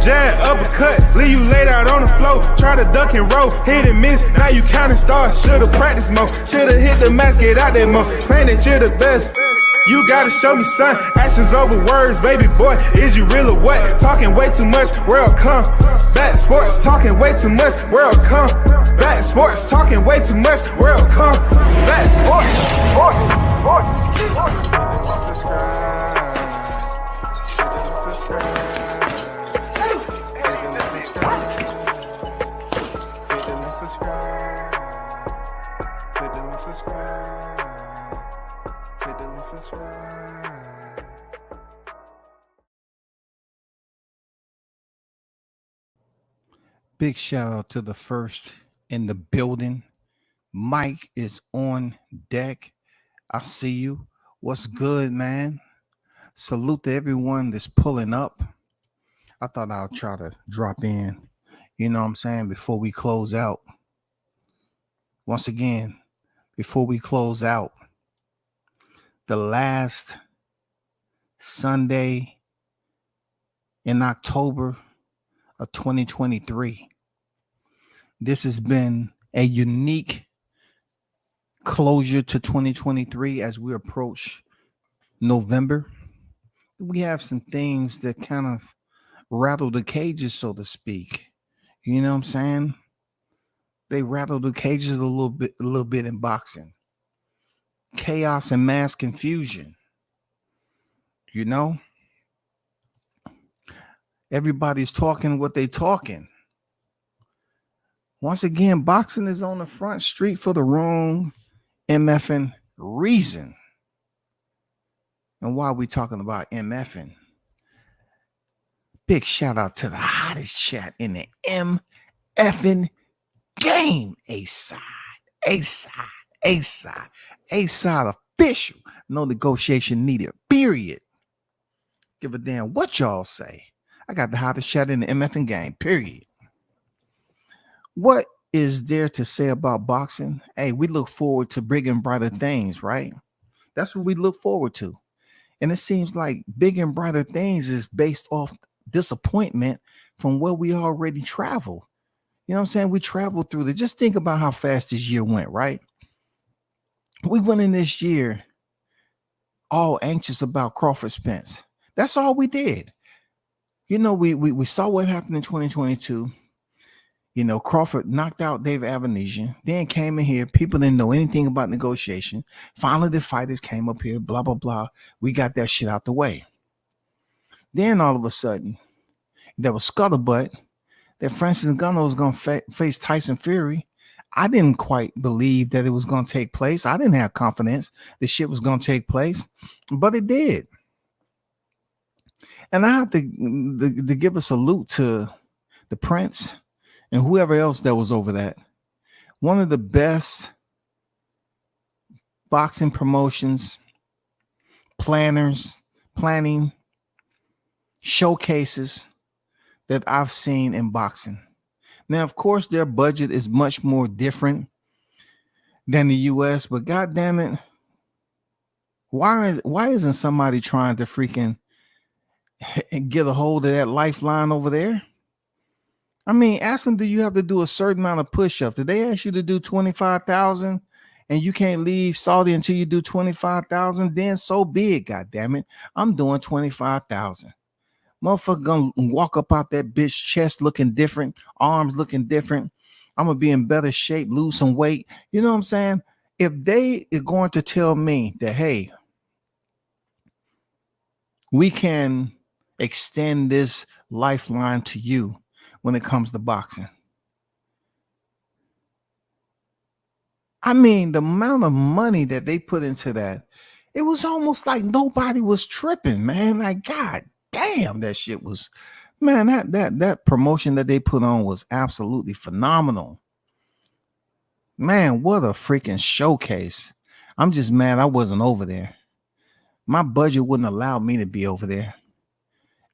jab, uppercut, leave you laid out on the floor. Try to duck and roll, hit and miss, now you counting stars. Should've practiced more, should've hit the mask, get out there more. Claim that you're the best. You gotta show me, son. Actions over words, baby boy. Is you real or what? Talking way too much, world come. Back sports, talking way too much, world come. Back sports, talking way too much, world come. Back Big shout out to the first in the building. Mike is on deck. I see you. What's good, man? Salute to everyone that's pulling up. I thought I'll try to drop in, you know what I'm saying, before we close out. Once again, before we close out, the last Sunday in October of 2023. This has been a unique closure to 2023 as we approach November. We have some things that kind of rattle the cages, so to speak. You know what I'm saying? They rattle the cages a little bit in boxing. Chaos and mass confusion. You know? Everybody's talking what they talking. Once again, boxing is on the front street for the wrong MFing reason. And while we talking about MFing, big shout out to the hottest chat in the MFing game. A-side official. No negotiation needed, period. Give a damn what y'all say. I got the hottest chat in the MFing game, period. What is there to say about boxing? Hey, we look forward to bigger and brighter things, right? That's what we look forward to. And it seems like bigger and brighter things is based off disappointment from where we already travel. You know what I'm saying? We traveled through it. Just think about how fast this year went, right? We went in this year all anxious about Crawford Spence. That's all we did. You know, we saw what happened in 2022. You know, Crawford knocked out David Avanesian, then came in here. People didn't know anything about negotiation. Finally, the fighters came up here, blah, blah, blah. We got that shit out the way. Then all of a sudden, there was scuttlebutt that Francis Ngannou was going to face Tyson Fury. I didn't quite believe that it was going to take place. I didn't have confidence the shit was going to take place, but it did. And I have to give a salute to the Prince and whoever else that was over that. One of the best boxing promotions, planning, showcases that I've seen in boxing. Now, of course, their budget is much more different than the U.S., but God damn it, why isn't somebody trying to freaking get a hold of that lifeline over there? I mean, ask them, do you have to do a certain amount of push-ups? Did they ask you to do 25,000 and you can't leave Saudi until you do 25,000? Then so be it, goddammit. I'm doing 25,000. Motherfucker gonna walk up out that bitch, chest looking different, arms looking different. I'm gonna be in better shape, lose some weight. You know what I'm saying? If they are going to tell me that, hey, we can extend this lifeline to you when it comes to boxing. I mean, the amount of money that they put into that, it was almost like nobody was tripping, man. Like, God damn, that shit was, man, that promotion that they put on was absolutely phenomenal. Man, what a freaking showcase. I'm just mad I wasn't over there. My budget wouldn't allow me to be over there.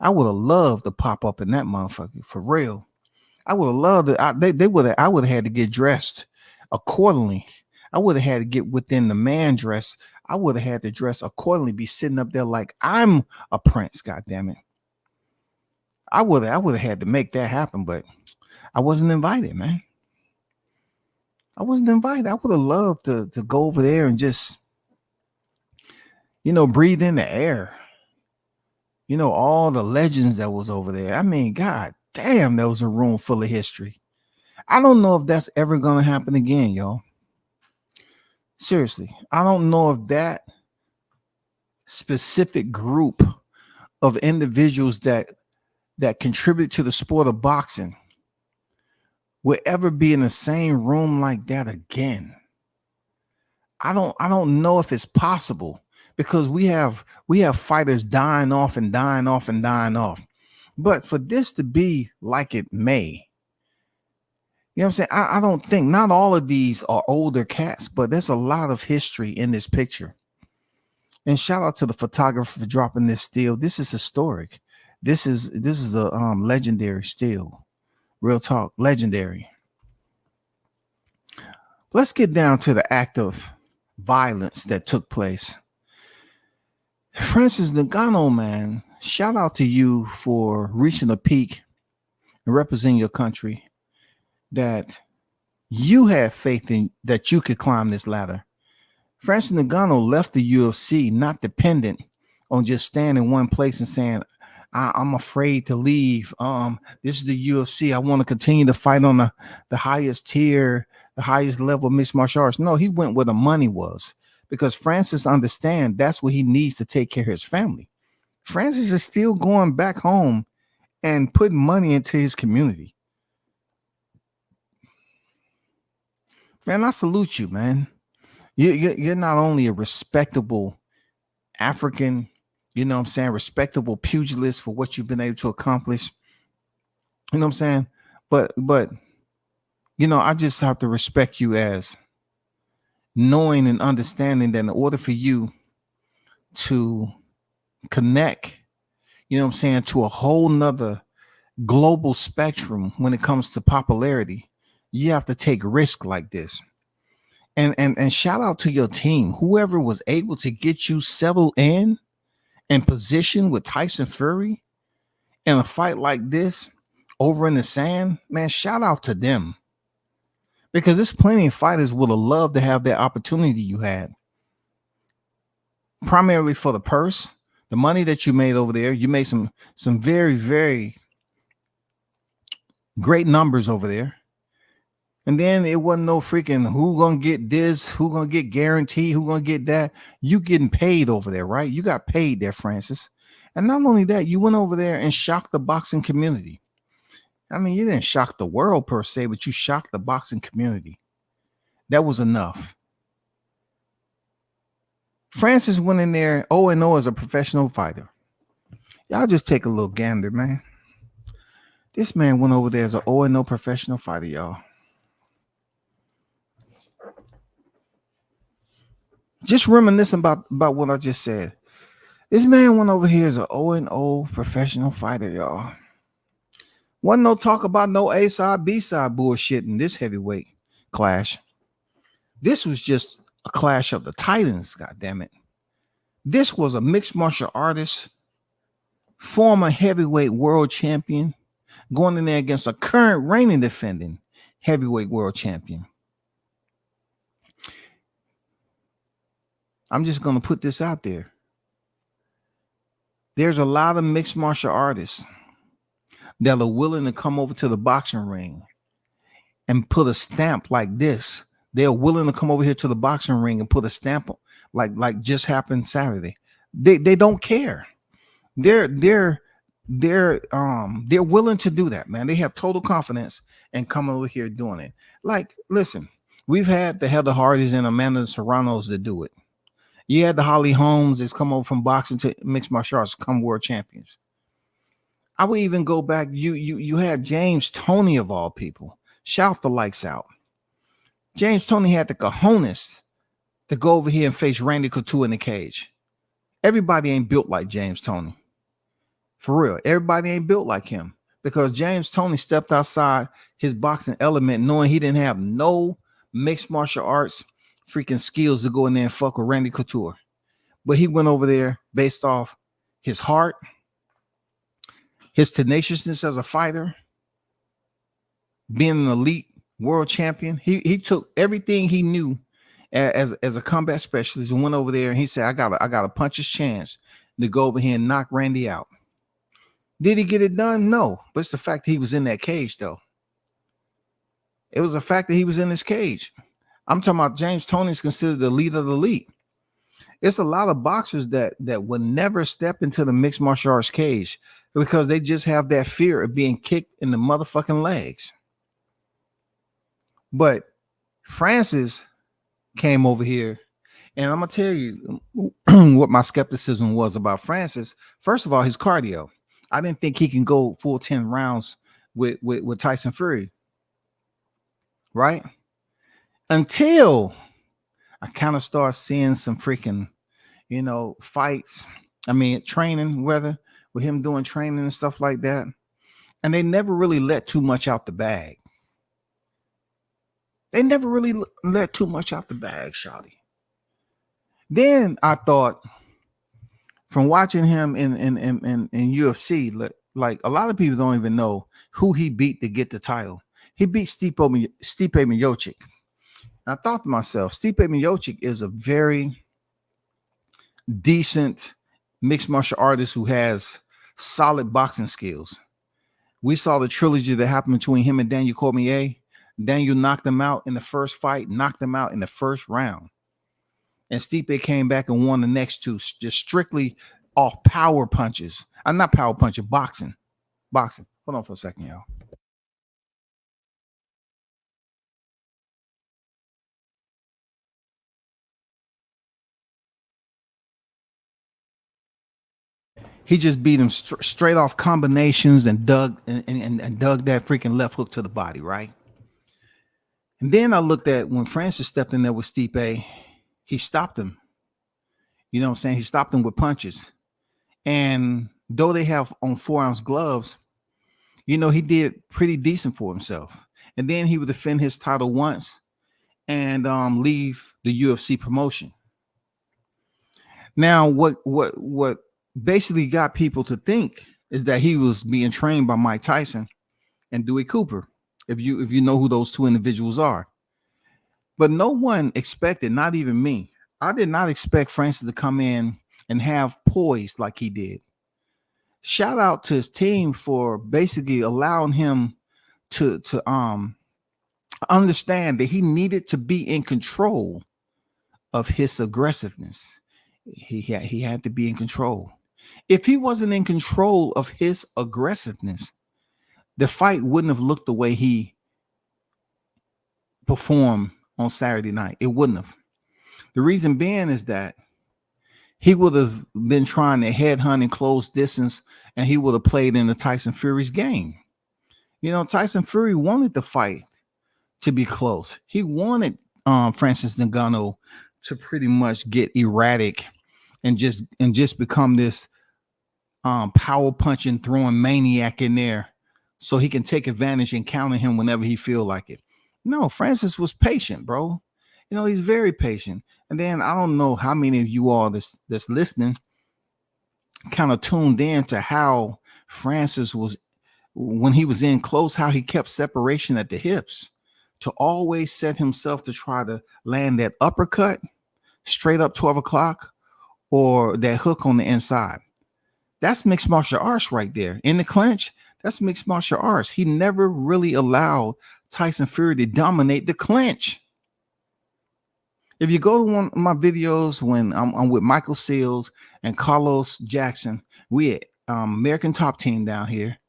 I would have loved to pop up in that motherfucker, for real. I would have loved it. I would have had to get dressed accordingly. I would have had to get within the man dress. I would have had to dress accordingly, be sitting up there like I'm a prince, goddammit. I would have had to make that happen, but I wasn't invited, man. I wasn't invited. I would have loved to go over there and just, breathe in the air. All the legends that was over there. I mean, God damn, that was a room full of history. I don't know if that's ever going to happen again, y'all. Seriously, I don't know if that specific group of individuals that contribute to the sport of boxing will ever be in the same room like that again. I don't know if it's possible, because we have fighters dying off and dying off and dying off. But for this to be like it may, you know what I'm saying? I don't think, not all of these are older cats, but there's a lot of history in this picture. And shout out to the photographer for dropping this still. This is historic. This is a legendary still. Real talk, legendary. Let's get down to the act of violence that took place. Francis Ngannou, man, shout out to you for reaching a peak and representing your country, that you had faith in that you could climb this ladder. Francis Ngannou left the UFC not dependent on just staying in one place and saying, I'm afraid to leave. This is the UFC. I want to continue to fight on the highest tier, the highest level of mixed martial arts. No, he went where the money was, because Francis understands that's what he needs to take care of his family. Francis is still going back home and putting money into his community. Man, I salute you, man. You're not only a respectable African, respectable pugilist for what you've been able to accomplish. You know what I'm saying? But I just have to respect you as knowing and understanding that in order for you to connect, to a whole nother global spectrum when it comes to popularity, you have to take risk like this. And shout out to your team, whoever was able to get you settled in and positioned with Tyson Fury in a fight like this over in the sand, man, shout out to them. Because there's plenty of fighters would have loved to have that opportunity you had. Primarily for the purse, the money that you made over there. You made some very, very great numbers over there. And then it wasn't no freaking who gonna get this, who gonna get guaranteed, who gonna get that. You getting paid over there, right? You got paid there, Francis. And not only that, you went over there and shocked the boxing community. I mean, you didn't shock the world per se, but you shocked the boxing community. That was enough. Francis went in there 0-0 as a professional fighter. Y'all just take a little gander, man. This man went over there as an 0-0 professional fighter, y'all. Just reminiscing about what I just said. This man went over here as an 0-0 professional fighter, y'all. Wasn't no talk about no A side, B side bullshit in this heavyweight clash. This was just a clash of the titans, goddammit. This was a mixed martial artist, former heavyweight world champion, going in there against a current reigning defending heavyweight world champion. I'm just going to put this out there. There's a lot of mixed martial artists that are willing to come over to the boxing ring and put a stamp like this. They're willing to come over here to the boxing ring and put a stamp like just happened Saturday. They don't care. They're willing to do that, man. They have total confidence and come over here doing it. Like, listen, we've had the Heather Hardys and Amanda Serranos that do it. You had the Holly Holmes that's come over from boxing to mixed martial arts, come world champions. I would even go back. You had James Toney of all people. Shout the lights out. James Toney had the cojones to go over here and face Randy Couture in the cage. Everybody ain't built like James Toney. For real. Everybody ain't built like him, because James Toney stepped outside his boxing element knowing he didn't have no mixed martial arts freaking skills to go in there and fuck with Randy Couture. But he went over there based off his heart, his tenaciousness as a fighter, being an elite world champion. He took everything he knew as a combat specialist and went over there and he said, I got a puncher's chance to go over here and knock Randy out. Did he get it done? No. But it's the fact that he was in that cage, though. It was the fact that he was in this cage. I'm talking about James Toney is considered the leader of the elite. It's a lot of boxers that would never step into the mixed martial arts cage because they just have that fear of being kicked in the motherfucking legs. But Francis came over here, and I'm gonna tell you what my skepticism was about Francis. First of all, his cardio. I didn't think he can go full 10 rounds with Tyson Fury, right? Until I kind of start seeing some freaking, fights. I mean, training, whether with him doing training and stuff like that. And they never really let too much out the bag. They never really let too much out the bag, shawty. Then I thought, from watching him in UFC, like a lot of people don't even know who he beat to get the title. He beat Stipe Miocic. I thought to myself, Stipe Miocic is a very decent mixed martial artist who has solid boxing skills. We saw the trilogy that happened between him and Daniel Cormier. Daniel knocked him out in the first fight, knocked him out in the first round. And Stipe came back and won the next two, just strictly off power punches. I'm not power punching, boxing. Boxing. Hold on for a second, y'all. He just beat him straight off combinations and dug and dug that freaking left hook to the body, right? And then I looked at when Francis stepped in there with Stipe, he stopped him. You know what I'm saying? He stopped him with punches. And though they have on 4-ounce gloves, he did pretty decent for himself. And then he would defend his title once and leave the UFC promotion. Now, what basically got people to think is that he was being trained by Mike Tyson and Dewey Cooper, if you know who those two individuals are. But no one expected, not even me. I did not expect Francis to come in and have poise like he did. Shout out to his team for basically allowing him to understand that he needed to be in control of his aggressiveness. He had to be in control. If he wasn't in control of his aggressiveness, the fight wouldn't have looked the way he performed on Saturday night. It wouldn't have. The reason being is that he would have been trying to headhunt and close distance, and he would have played into Tyson Fury's game. Tyson Fury wanted the fight to be close. He wanted Francis Ngannou to pretty much get erratic and just become this power punching, throwing maniac in there so he can take advantage and counter him whenever he feel like it. No, Francis was patient, bro. He's very patient. And then I don't know how many of you all that's listening kind of tuned in to how Francis was when he was in close, how he kept separation at the hips to always set himself to try to land that uppercut straight up 12 o'clock or that hook on the inside. That's mixed martial arts right there. In the clinch, that's mixed martial arts. He never really allowed Tyson Fury to dominate the clinch. If you go to one of my videos when I'm with Michael Seals and Carlos Jackson, we at American Top Team down here,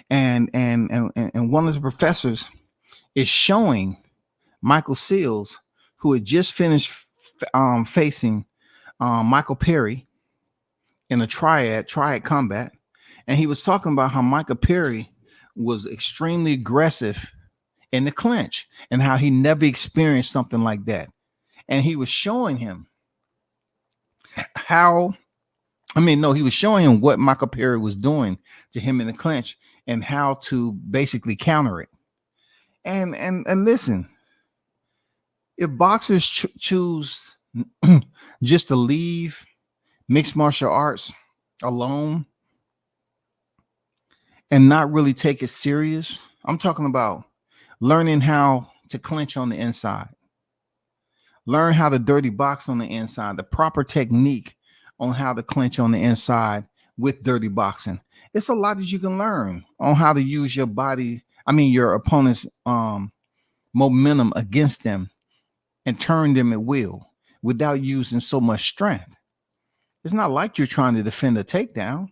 and one of the professors is showing Michael Seals, who had just finished facing Michael Perry in a triad combat, and he was talking about how Michael Perry was extremely aggressive in the clinch and how he never experienced something like that. And he was showing him he was showing him what Michael Perry was doing to him in the clinch and how to basically counter it. And listen, if boxers choose just to leave mixed martial arts alone and not really take it serious. I'm talking about learning how to clinch on the inside, learn how to dirty box on the inside, the proper technique on how to clinch on the inside with dirty boxing. It's a lot that you can learn on how to use your body, your opponent's momentum against them and turn them at will without using so much strength. It's not like you're trying to defend a takedown,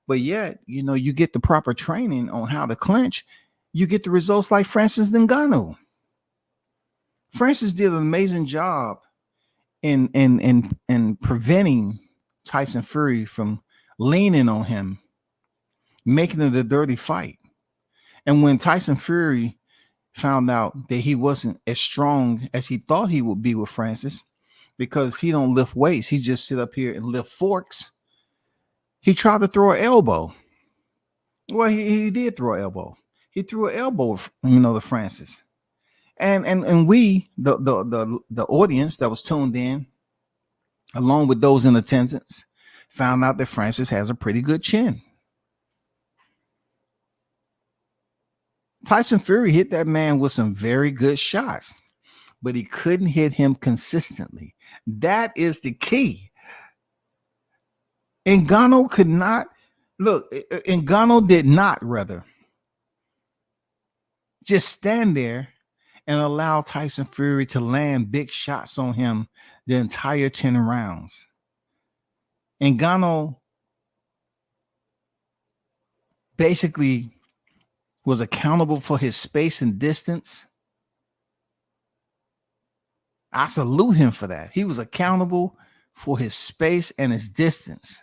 but yet, you get the proper training on how to clinch. You get the results like Francis Ngannou. Francis did an amazing job in preventing Tyson Fury from leaning on him, making it a dirty fight. And when Tyson Fury found out that he wasn't as strong as he thought he would be with Francis, because he don't lift weights, he just sit up here and lift forks, he tried to throw an elbow. Well, he did throw an elbow. He threw an elbow, to Francis. And we, the audience that was tuned in, along with those in attendance, found out that Francis has a pretty good chin. Tyson Fury hit that man with some very good shots, but he couldn't hit him consistently. That is the key. Ngannou could not Ngannou did not just stand there and allow Tyson Fury to land big shots on him the entire 10 rounds. Ngannou basically was accountable for his space and distance. I salute him for that. He was accountable for his space and his distance.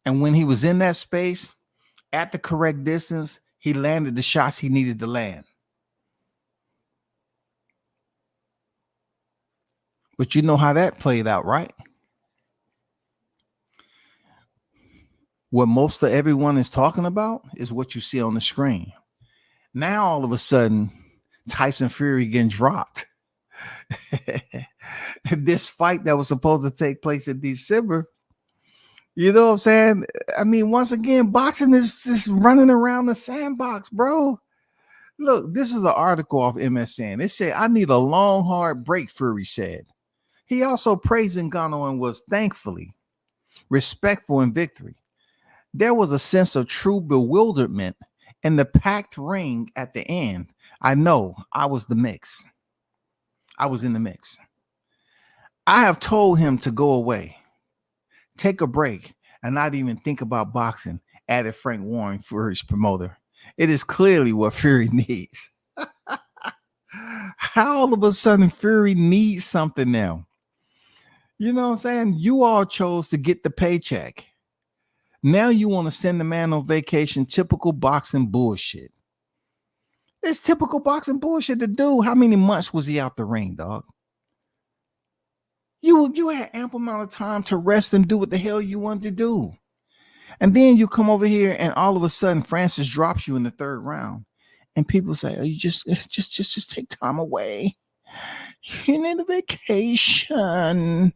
And when he was in that space at the correct distance, he landed the shots he needed to land. But you know how that played out, right? What most of everyone is talking about is what you see on the screen. Now, all of a sudden, Tyson Fury getting dropped. This fight that was supposed to take place in December, you know what I'm saying? Once again, boxing is just running around the sandbox, bro. Look, this is an article off MSN. It said, "I need a long, hard break," Fury said. He also praised Ngannou and was thankfully respectful in victory. There was a sense of true bewilderment in the packed ring at the end. I know I was in the mix. I have told him to go away, take a break, and not even think about boxing, added Frank Warren, Fury's promoter. It is clearly what Fury needs. How all of a sudden Fury needs something now? You know what I'm saying? You all chose to get the paycheck. Now you want to send the man on vacation. Typical boxing bullshit. It's typical boxing bullshit to do. How many months was he out the ring, dog? You had ample amount of time to rest and do what the hell you wanted to do. And then you come over here and all of a sudden Francis drops you in the third round. And people say, "Oh, you just take time away. You need a vacation.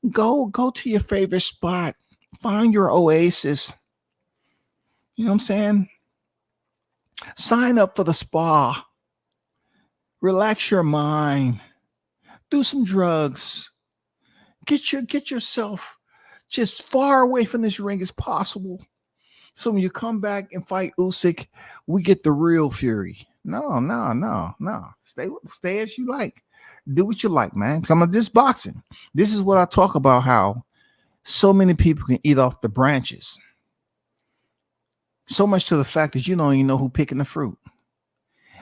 Go to your favorite spot. Find your oasis." You know what I'm saying? Sign up for the spa. Relax your mind. Do some drugs. Get yourself just far away from this ring as possible. So when you come back and fight Usyk, we get the real Fury. No. Stay as you like. Do what you like, man. Come on, this boxing. This is what I talk about, how so many people can eat off the branches. So much to the fact that you don't even know who picking the fruit.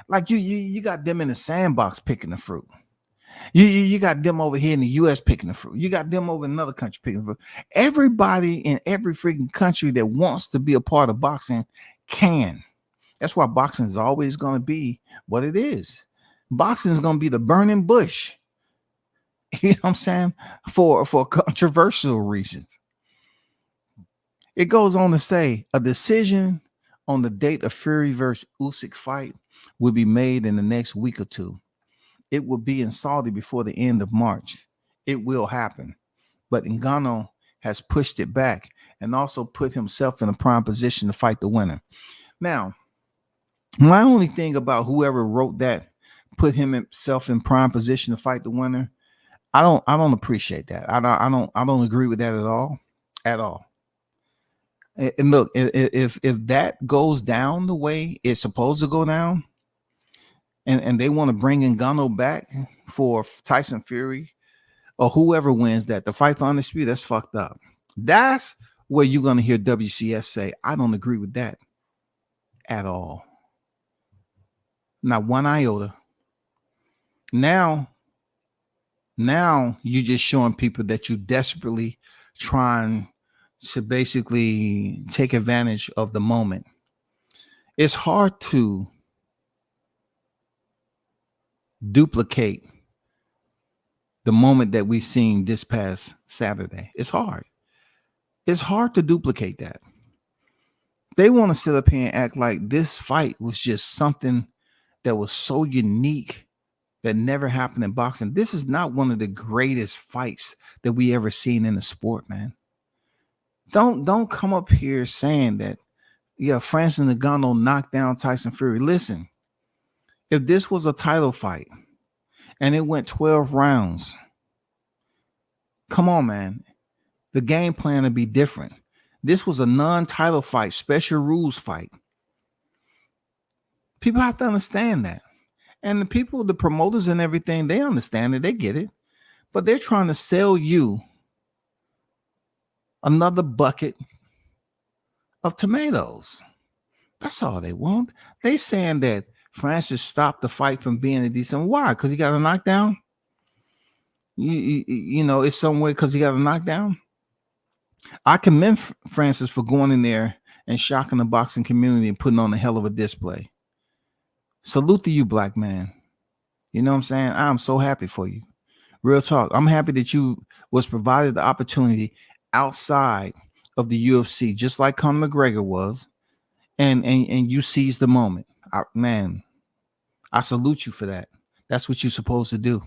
Like you got them in the sandbox picking the fruit. You got them over here in the US picking the fruit. You got them over in another country picking the fruit. Everybody in every freaking country that wants to be a part of boxing can. That's why boxing is always going to be what it is. Boxing is going to be the burning bush. You know what I'm saying? For controversial reasons. It goes on to say a decision on the date of Fury versus Usyk fight will be made in the next week or two. It will be in Saudi before the end of March. It will happen. But Ngannou has pushed it back and also put himself in a prime position to fight the winner. Now, my only thing about whoever wrote that put himself in prime position to fight the winner. I don't appreciate that. I don't agree with that at all. At all. And look, if that goes down the way it's supposed to go down, and they want to bring Ngannou back for Tyson Fury or whoever wins that, the fight for undisputed, that's fucked up. That's where you're gonna hear WCS say, I don't agree with that at all. Not one iota. Now you're just showing people that you desperately trying to basically take advantage of the moment. It's hard to duplicate the moment that we've seen this past Saturday. It's hard. It's hard to duplicate that. They want to sit up here and act like this fight was just something that was so unique that never happened in boxing. This is not one of the greatest fights that we ever seen in the sport, man. Don't come up here saying that, yeah, Francis Ngannou knocked down Tyson Fury. Listen, if this was a title fight and it went 12 rounds, come on, man. The game plan would be different. This was a non-title fight, special rules fight. People have to understand that. And the people, the promoters and everything, they understand it. They get it. But they're trying to sell you another bucket of tomatoes. That's all they want. They saying that Francis stopped the fight from being a decent. Why? Because he got a knockdown? You know, it's some way because he got a knockdown. I commend Francis for going in there and shocking the boxing community and putting on a hell of a display. Salute to you, black man. You know what I'm saying? I'm so happy for you. Real talk. I'm happy that you was provided the opportunity outside of the UFC, just like Conor McGregor was, and you seized the moment. I salute you for that. That's what you're supposed to do.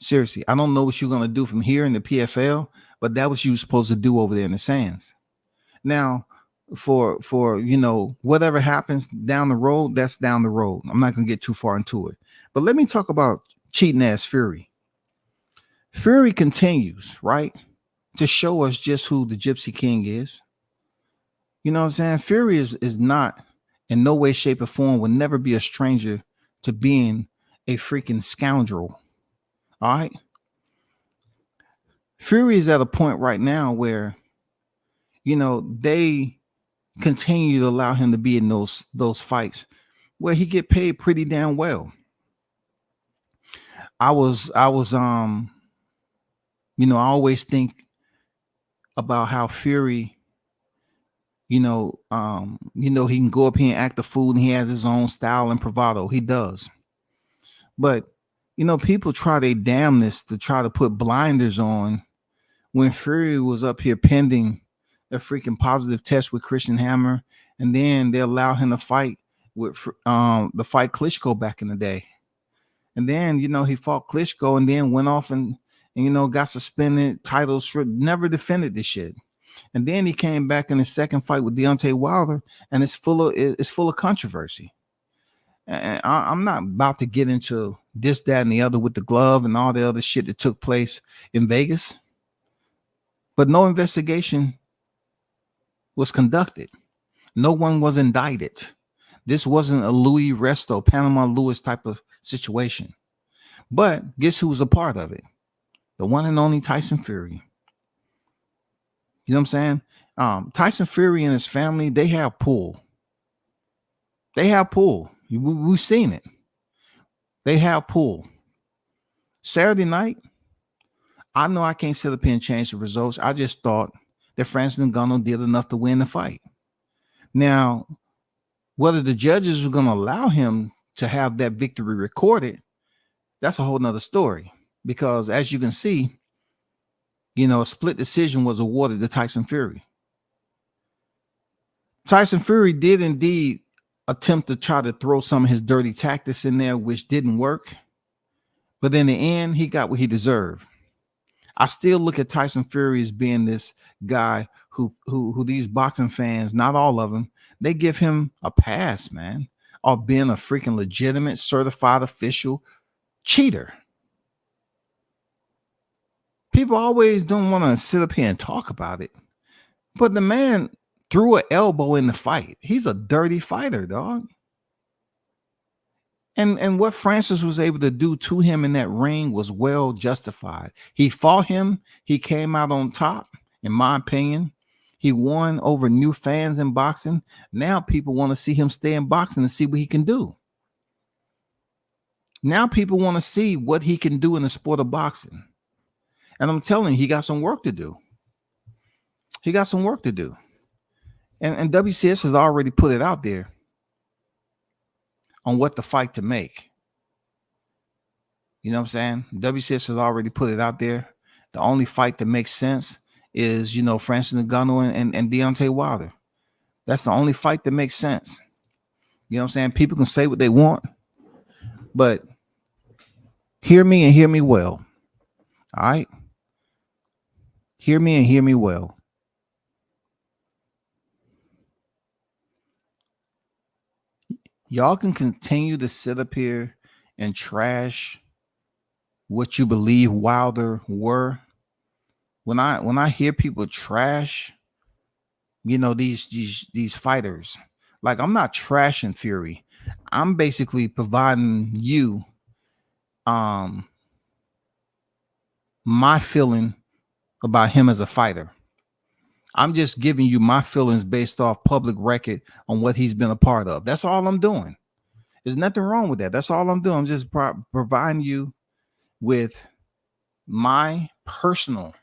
Seriously, I don't know what you're gonna do from here in the PFL, but that was you supposed to do over there in the sands. Now, for you know, whatever happens down the road, that's down the road. I'm not gonna get too far into it. But let me talk about cheating ass Fury. Fury continues, right, to show us just who the Gypsy King is. You know what I'm saying? Fury is not in no way, shape, or form, will never be a stranger to being a freaking scoundrel. All right. Fury is at a point right now where, you know, they continue to allow him to be in those fights where he get paid pretty damn well. I was you know, I always think about how Fury, you know, he can go up here and act a fool and he has his own style and bravado. He does. But, you know, people try their damnness to try to put blinders on when Fury was up here pending a freaking positive test with Christian Hammer, and then they allow him to fight with the fight Klitschko back in the day. And then, you know, he fought Klitschko and then went off and you know, got suspended, titles, never defended this shit. And then he came back in his second fight with Deontay Wilder, and it's full of controversy. And I'm not about to get into this, that, and the other with the glove and all the other shit that took place in Vegas. But no investigation was conducted. No one was indicted. This wasn't a Louis Resto, Panama Lewis type of situation. But guess who was a part of it? The one and only Tyson Fury. You know what I'm saying? Tyson Fury and his family, they have pull. They have pull. We've seen it. They have pull. Saturday night, I know I can't sit up here and change the results. I just thought that Francis Ngannou did enough to win the fight. Now, whether the judges are going to allow him to have that victory recorded, that's a whole nother story. Because as you can see, you know, a split decision was awarded to Tyson Fury. Tyson Fury did indeed attempt to try to throw some of his dirty tactics in there, which didn't work. But in the end, he got what he deserved. I still look at Tyson Fury as being this guy who these boxing fans, not all of them, they give him a pass, man, of being a freaking legitimate certified official cheater. People always don't want to sit up here and talk about it, but the man threw an elbow in the fight. He's a dirty fighter, dog. And what Francis was able to do to him in that ring was well justified. He fought him. He came out on top, in my opinion. He won over new fans in boxing. Now people want to see him stay in boxing and see what he can do. Now people want to see what he can do in the sport of boxing. And I'm telling you, he got some work to do. He got some work to do. And WCS has already put it out there on what the fight to make. You know what I'm saying? WCS has already put it out there. The only fight that makes sense is, Francis Ngannou and Deontay Wilder. That's the only fight that makes sense. You know what I'm saying? People can say what they want, but hear me and hear me well. All right? Hear me and hear me well. Y'all can continue to sit up here and trash what you believe Wilder were. When I hear people trash, these fighters, like, I'm not trashing Fury. I'm basically providing you my feeling about him as a fighter. I'm just giving you my feelings based off public record on what he's been a part of. That's all I'm doing. There's nothing wrong with that. That's all I'm doing. I'm just providing you with my personal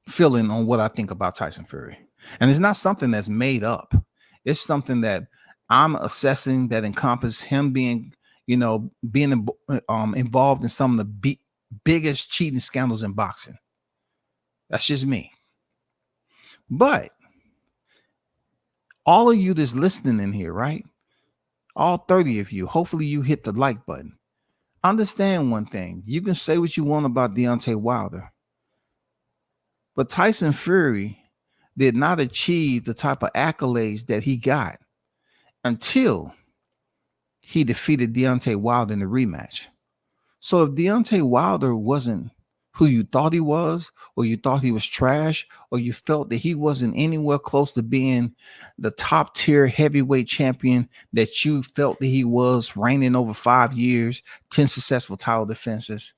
feeling on what I think about Tyson Fury. And it's not something that's made up. It's something that I'm assessing that encompasses him being involved in some of the biggest cheating scandals in boxing. That's just me. But all of you that's listening in here, right? All 30 of you, hopefully you hit the like button. Understand one thing. You can say what you want about Deontay Wilder, but Tyson Fury did not achieve the type of accolades that he got until he defeated Deontay Wilder in the rematch. So if Deontay Wilder wasn't who you thought he was, or you thought he was trash, or you felt that he wasn't anywhere close to being the top tier heavyweight champion that you felt that he was, reigning over 5 years, 10 successful title defenses,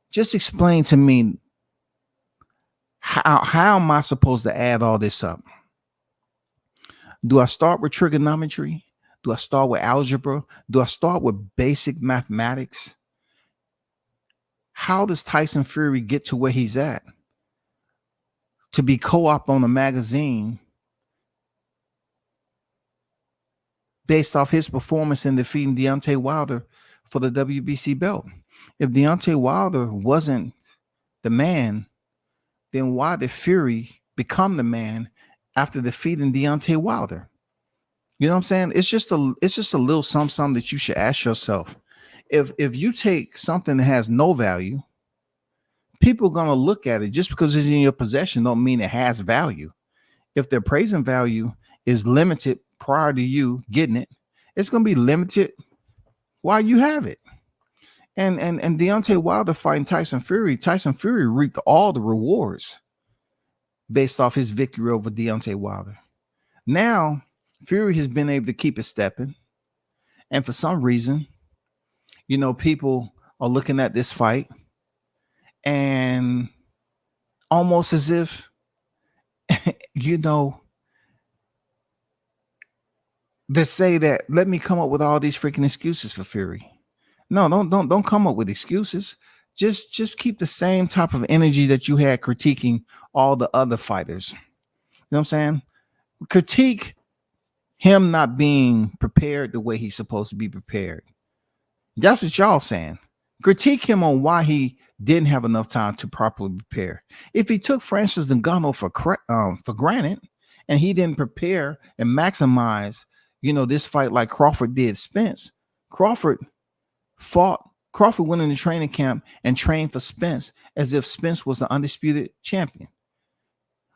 just explain to me, how am I supposed to add all this up? Do I start with trigonometry? Do I start with algebra? Do I start with basic mathematics? How does Tyson Fury get to where he's at? To be co-op on a magazine based off his performance in defeating Deontay Wilder for the WBC belt. If Deontay Wilder wasn't the man, then why did Fury become the man after defeating Deontay Wilder? You know what I'm saying? It's just a little something that you should ask yourself. If you take something that has no value, people are going to look at it. Just because it's in your possession don't mean it has value. If the appraising value is limited prior to you getting it, it's going to be limited while you have it. And Deontay Wilder fighting Tyson Fury reaped all the rewards based off his victory over Deontay Wilder. Now, Fury has been able to keep it stepping. And for some reason, people are looking at this fight and almost as if, they say that, let me come up with all these freaking excuses for Fury. No, don't come up with excuses. Just keep the same type of energy that you had critiquing all the other fighters. You know what I'm saying? Critique him not being prepared the way he's supposed to be prepared. That's what y'all saying. Critique him on why he didn't have enough time to properly prepare. If he took Francis Ngannou for granted and he didn't prepare and maximize, this fight like Crawford did Spence, Crawford fought Crawford went into training camp and trained for Spence as if Spence was the undisputed champion.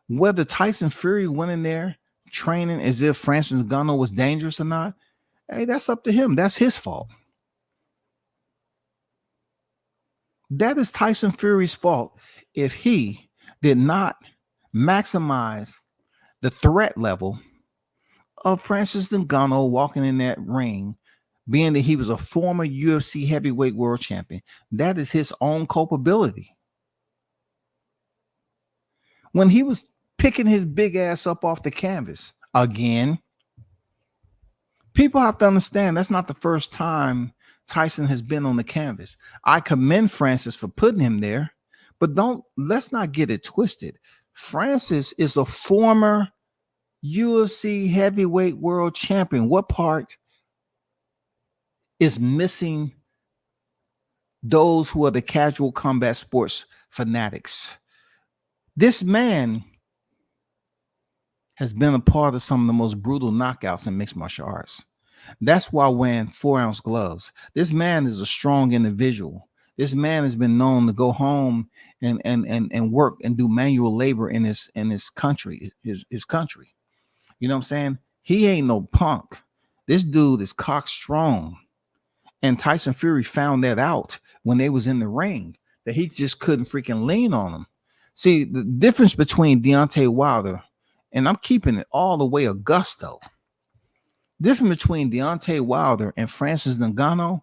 Whether Tyson Fury went in there training as if Francis Ngannou was dangerous or not, hey, that's up to him. That's his fault. That is Tyson Fury's fault if he did not maximize the threat level of Francis Ngannou walking in that ring, being that he was a former UFC heavyweight world champion. That is his own culpability. When he was picking his big ass up off the canvas again, people have to understand that's not the first time Tyson has been on the canvas. I commend Francis for putting him there, but let's not get it twisted. Francis is a former UFC heavyweight world champion. What part is missing those who are the casual combat sports fanatics? This man has been a part of some of the most brutal knockouts in mixed martial arts. That's why wearing 4-ounce gloves. This man is a strong individual. This man has been known to go home and work and do manual labor in his country, his country. You know what I'm saying? He ain't no punk. This dude is cock strong. And Tyson Fury found that out when they was in the ring, that he just couldn't freaking lean on him. See, the difference between Deontay Wilder, and I'm keeping it all the way Augusto, difference between Deontay Wilder and Francis Ngannou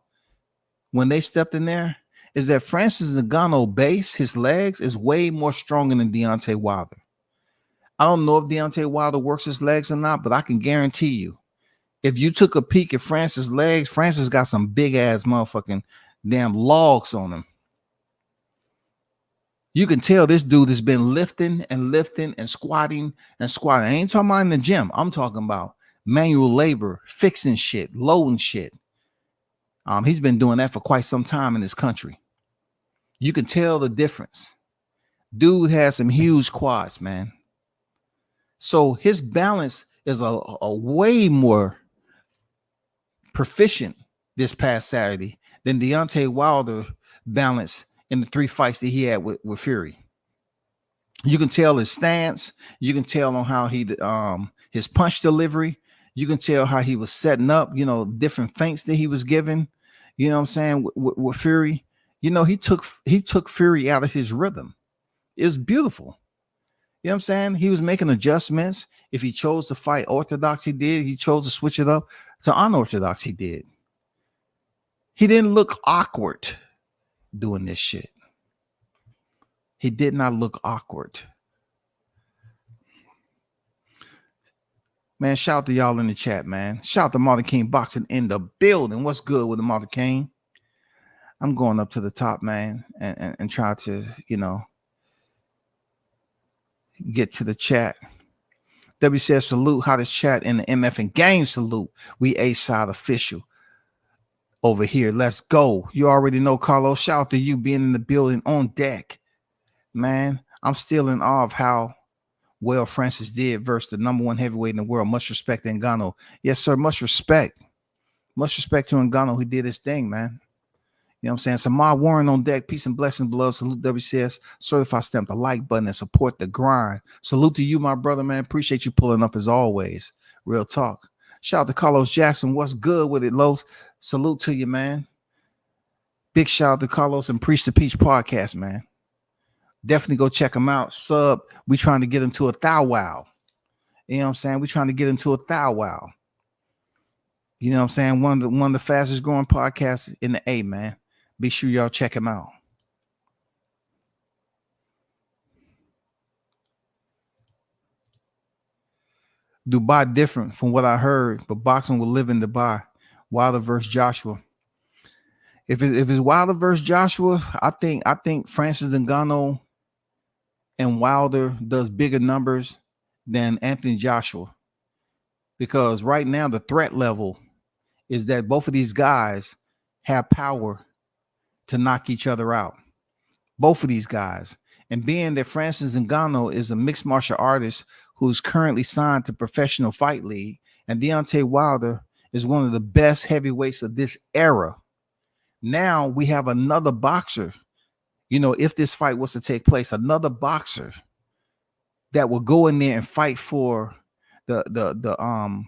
when they stepped in there is that Francis Ngannou base, his legs, is way more stronger than Deontay Wilder. I don't know if Deontay Wilder works his legs or not, but I can guarantee you, if you took a peek at Francis' legs, Francis got some big ass motherfucking damn logs on him. You can tell this dude has been lifting and squatting and squatting. I ain't talking about in the gym. I'm talking about manual labor, fixing shit, loading shit. He's been doing that for quite some time in this country. You can tell the difference. Dude has some huge quads, man. So his balance is a way more proficient this past Saturday than Deontay Wilder balance in the 3 fights that he had with Fury. You can tell his stance. You can tell on how he his punch delivery. You can tell how he was setting up, different feints that he was giving. You know what I'm saying? With Fury, he took Fury out of his rhythm. It was beautiful. You know what I'm saying? He was making adjustments. If he chose to fight orthodox, he did. He chose to switch it up to unorthodox, he did. He didn't look awkward doing this shit. He did not look awkward. Man, shout out to y'all in the chat, man. Shout out to Martin King Boxing in the building. What's good with the Martin King? I'm going up to the top, man, and try to, get to the chat. W says salute, hottest chat in the MF and game salute. We A-side official over here. Let's go. You already know, Carlos. Shout out to you being in the building on deck. Man, I'm still in awe of how well Francis did versus the number 1 heavyweight in the world. Much respect to Ngannou. Yes, sir. Much respect. Much respect to Ngannou. He did his thing, man. You know what I'm saying? Samar Warren on deck. Peace and blessings below. Salute WCS. Certified stamp the like button and support the grind. Salute to you, my brother, man. Appreciate you pulling up as always. Real talk. Shout out to Carlos Jackson. What's good with it, Los? Salute to you, man. Big shout out to Carlos and Preach the Peach podcast, man. Definitely go check him out. Sub. We trying to get him to a thou wow. You know what I'm saying? We trying to get him to a thou wow. You know what I'm saying? One of the fastest growing podcasts in the A, man. Be sure y'all check him out. Dubai different from what I heard, but boxing will live in Dubai. Wilder versus Joshua. If it's Wilder versus Joshua, I think Francis Ngannou and Wilder does bigger numbers than Anthony Joshua, because right now the threat level is that both of these guys have power to knock each other out. Both of these guys. And being that Francis Ngannou is a mixed martial artist who's currently signed to Professional Fight League, and Deontay Wilder is one of the best heavyweights of this era, Now we have another boxer. You know, if this fight was to take place, another boxer that will go in there and fight for the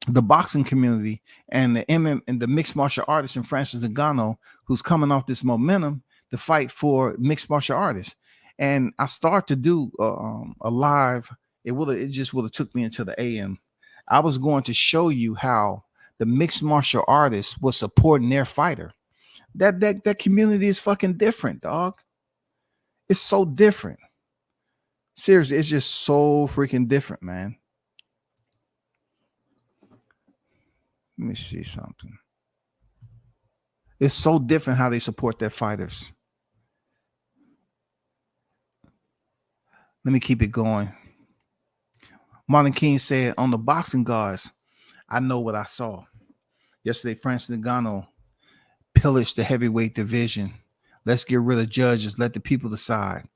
boxing community and the and the mixed martial artist in Francis Ngannou, who's coming off this momentum to fight for mixed martial artists. And I start to do a live. It just would have took me into the AM. I was going to show you how the mixed martial artists was supporting their fighter. That community is fucking different, dog. It's so different. Seriously, it's just so freaking different, man. Let me see something. It's so different how they support their fighters. Let me keep it going. Marlon King said, on the boxing guards, I know what I saw. Yesterday, Francis Ngannou pillaged the heavyweight division. Let's get rid of judges. Let the people decide.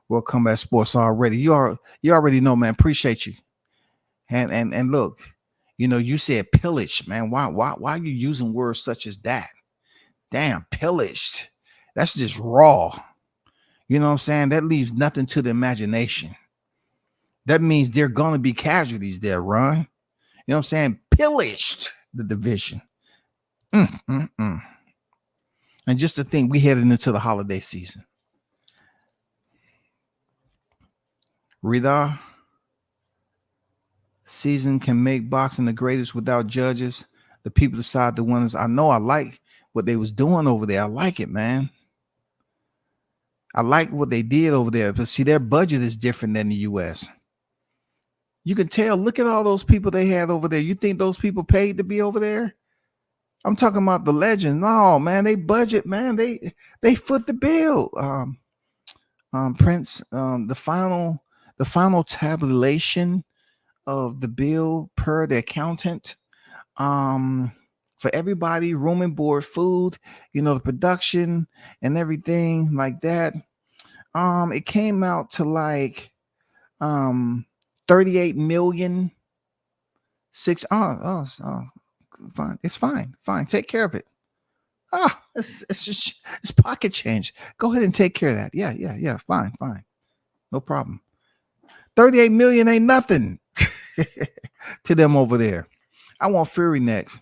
World Combat Sports already. You already know, man. Appreciate you. And look, you know, you said pillaged, man. Why are you using words such as that? Damn, pillaged. That's just raw. You know what I'm saying? That leaves nothing to the imagination. That means there are going to be casualties there, Ron. You know what I'm saying? Pillaged the division. And just to think, we headed into the holiday season. Riyadh season can make boxing the greatest without judges. The people decide the winners. I know I like what they was doing over there. I like it, man. I like what they did over there. But see, their budget is different than the U.S. You can tell. Look at all those people they had over there. You think those people paid to be over there? I'm talking about the legends. No, man, they budget, man. They foot the bill. Prince, the final tabulation of the bill per the accountant, for everybody, room and board, food, you know, the production and everything like that. It came out to like 38 million. Fine. It's fine. Take care of it. It's pocket change. Go ahead and take care of that. Yeah. Fine. No problem. 38 million ain't nothing to them over there. I want Fury next.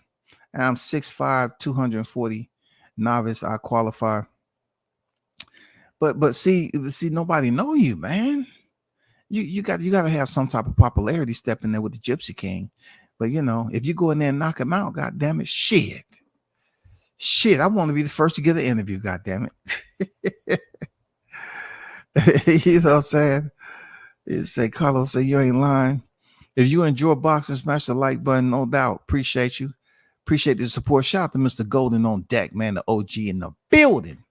And I'm 6'5", 240 novice. I qualify. But see, nobody know you, man. You got to have some type of popularity step in there with the Gypsy King. But you know, if you go in there and knock him out, god damn it, shit. I want to be the first to get an interview, god damn it. You know what I'm saying? You say, Carlos, say you ain't lying. If you enjoy boxing, smash the like button, no doubt. Appreciate you. Appreciate the support. Shout out to Mr. Golden on deck, man, the OG in the building.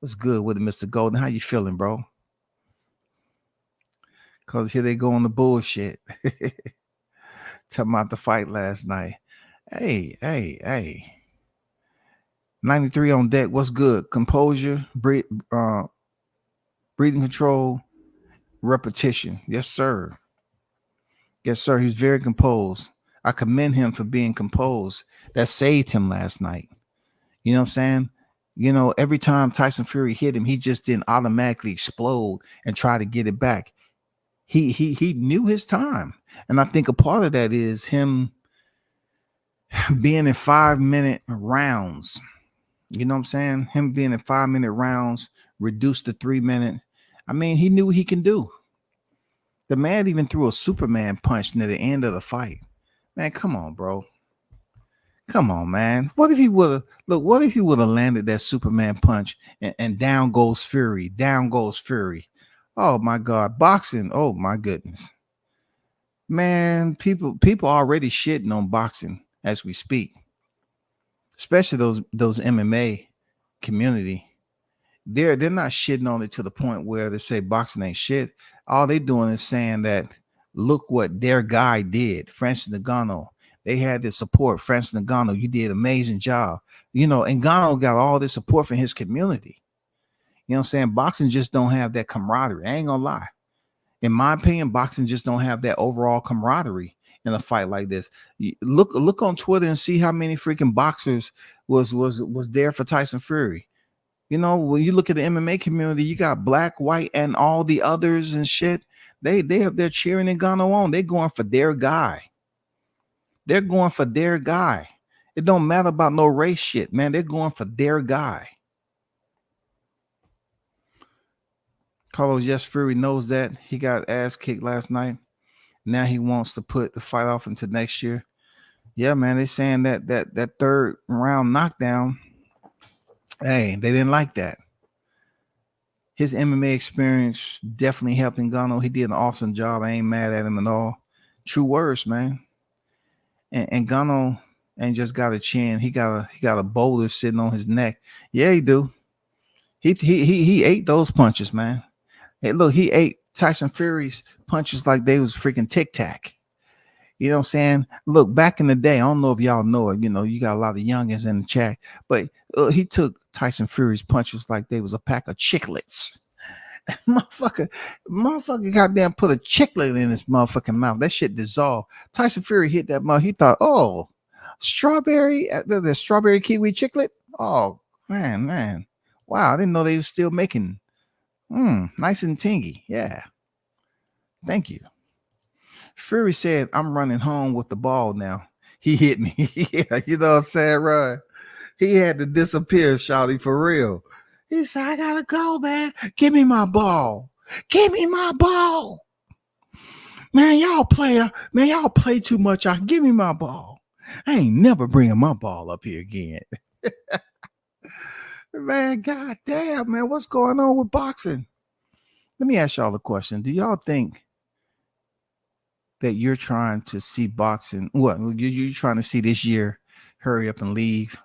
What's good with it, Mr. Golden? How you feeling, bro? Because here they go on the bullshit. Talking about the fight last night. Hey. 93 on deck. What's good? Composure, breathing control, repetition. Yes, sir. He's very composed. I commend him for being composed. That saved him last night. You know what I'm saying? You know, every time Tyson Fury hit him, he just didn't automatically explode and try to get it back. He knew his time. And I think a part of that is him being in 5-minute rounds. You know what I'm saying? Him being in 5-minute rounds, reduced to 3-minute. I mean, he knew what he can do. The man even threw a Superman punch near the end of the fight. Man, come on, bro. Come on, man. What if he would have landed that Superman punch and down goes Fury? Oh my God. Boxing. Oh my goodness. Man, people already shitting on boxing as we speak. Especially those MMA community. They're not shitting on it to the point where they say boxing ain't shit. All they doing is saying that look what their guy did, Francis Ngannou. They had the support. Francis Ngannou, you did an amazing job. You know, Ngannou got all this support from his community. You know what I'm saying? Boxing just don't have that camaraderie. I ain't gonna lie. In my opinion, boxing just don't have that overall camaraderie in a fight like this. Look on Twitter and see how many freaking boxers was there for Tyson Fury. You know, when you look at the MMA community, you got black, white, and all the others and shit. They're cheering Ngannou on. They're going for their guy. They're going for their guy. It don't matter about no race shit, man. They're going for their guy. Carlos, yes, Fury knows that. He got ass kicked last night. Now he wants to put the fight off into next year. Yeah, man. They're saying that third round knockdown. Hey, they didn't like that. His MMA experience definitely helped Ngannou. He did an awesome job. I ain't mad at him at all. True words, man. And Ngannou ain't just got a chin. He got a boulder sitting on his neck. Yeah, he do. He ate those punches, man. Hey, look, he ate Tyson Fury's punches like they was freaking Tic Tac. You know what I'm saying? Look, back in the day, I don't know if y'all know it. You know, you got a lot of youngins in the chat, but he took Tyson Fury's punches like they was a pack of chiclets. motherfucker goddamn put a chiclet in his motherfucking mouth. That shit dissolved. Tyson Fury hit that mouth. He thought, oh, strawberry, the strawberry kiwi chiclet. Oh, man. Wow, I didn't know they were still making nice and tingy. Yeah. Thank you. Fury said, I'm running home with the ball now. He hit me. Yeah, you know what I'm saying, right? He had to disappear, shawty, for real. He said, I gotta go, man. Give me my ball. Give me my ball. Man, y'all play too much. Give me my ball. I ain't never bringing my ball up here again. Man, goddamn, man, what's going on with boxing? Let me ask y'all a question. Do y'all think that you're trying to see boxing? What you're trying to see this year? Hurry up and leave.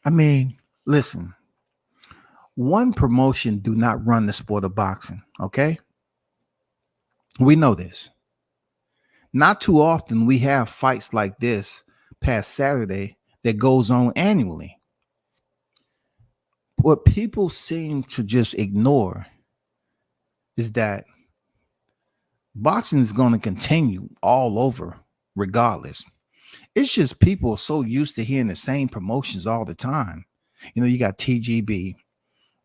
I mean, listen. One promotion do not run the sport of boxing. Okay, we know this. Not too often we have fights like this past Saturday that goes on annually. What people seem to just ignore is that boxing is going to continue all over regardless. It's just people are so used to hearing the same promotions all the time. You know, you got TGB,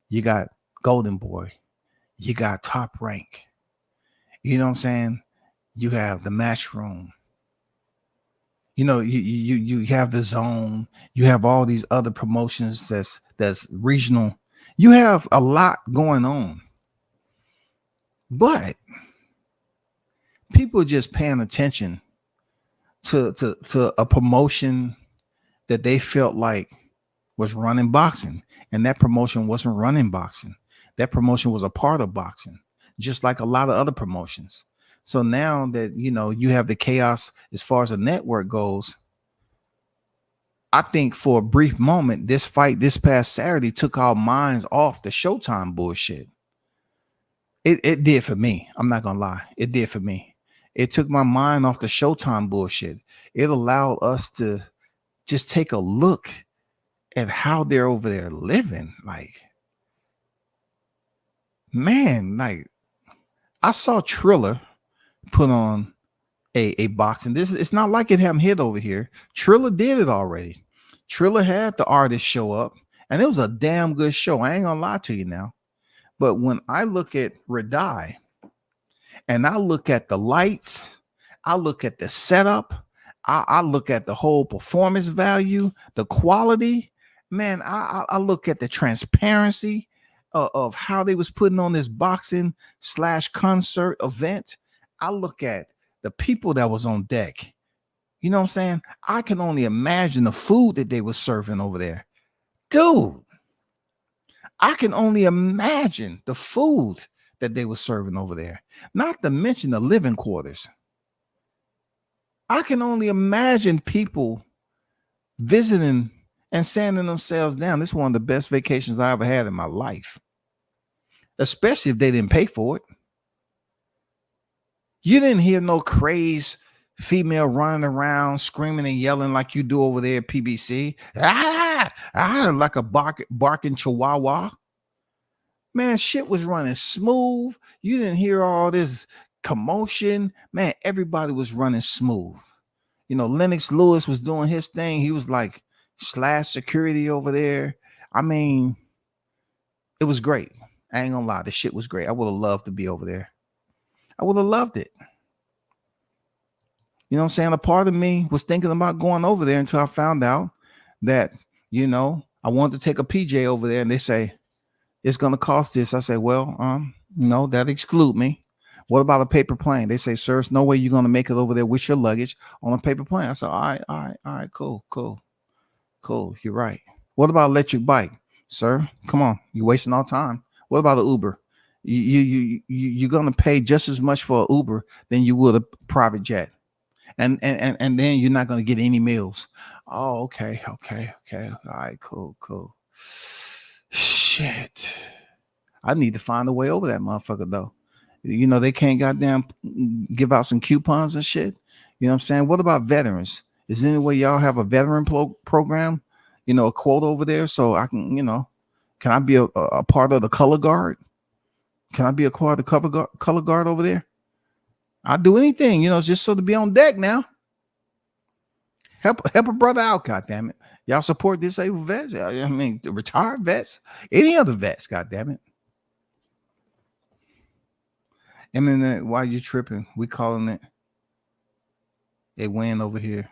you got Golden Boy, you got Top Rank. You know what I'm saying? You have the Match Room. You know, you have the Zone. You have all these other promotions that's regional. You have a lot going on. But people are just paying attention to a promotion that they felt like was running boxing, and that promotion wasn't running boxing. That promotion was a part of boxing, just like a lot of other promotions. So now that, you know, you have the chaos as far as the network goes, I think for a brief moment, this fight this past Saturday took our minds off the Showtime bullshit. It did for me. I'm not gonna lie. It did for me. It took my mind off the Showtime bullshit. It allowed us to just take a look at how they're over there living. Like, man, like I saw Triller put on a boxing. It's not like it haven't hit over here. Triller did it already. Triller had the artist show up, and it was a damn good show. I ain't gonna lie to you now. But when I look at Riyadh, and I look at the lights, I look at the setup, I look at the whole performance value, the quality, man, I look at the transparency of how they was putting on this boxing / concert event. I look at the people that was on deck. You know what I'm saying? I can only imagine the food that they were serving over there. Dude, I can only imagine the food that they were serving over there. Not to mention the living quarters. I can only imagine people visiting and sanding themselves down. This is one of the best vacations I ever had in my life. Especially if they didn't pay for it. You didn't hear no crazed female running around screaming and yelling like you do over there at PBC. Like a barking chihuahua. Man, shit was running smooth. You didn't hear all this commotion. Man, everybody was running smooth. Lennox Lewis was doing his thing. He was like slash security over there. I mean, it was great. I ain't gonna lie, the shit was great. I would have loved to be over there. I would have loved it. You know what I'm saying? A part of me was thinking about going over there until I found out that, I wanted to take a PJ over there, and they say it's gonna cost this. I say, well, no, that exclude me. What about a paper plane? They say, sir, there's no way you're gonna make it over there with your luggage on a paper plane. I said, all right, cool. You're right. What about electric bike? Sir, come on, you're wasting all time. What about an Uber? You're gonna pay just as much for an Uber than you would a private jet. And then you're not gonna get any meals. Oh, okay. All right, cool. Shit. I need to find a way over that motherfucker though. They can't goddamn give out some coupons and shit. You know what I'm saying? What about veterans? Is there any way y'all have a veteran program? A quote over there so I can, can I be a part of the color guard? Can I be a part of the color guard over there? I'll do anything, just so to be on deck now. Help a brother out, goddammit. Y'all support disabled vets. I mean, the retired vets, any other vets, goddammit. I mean, why you tripping? We calling it a win over here.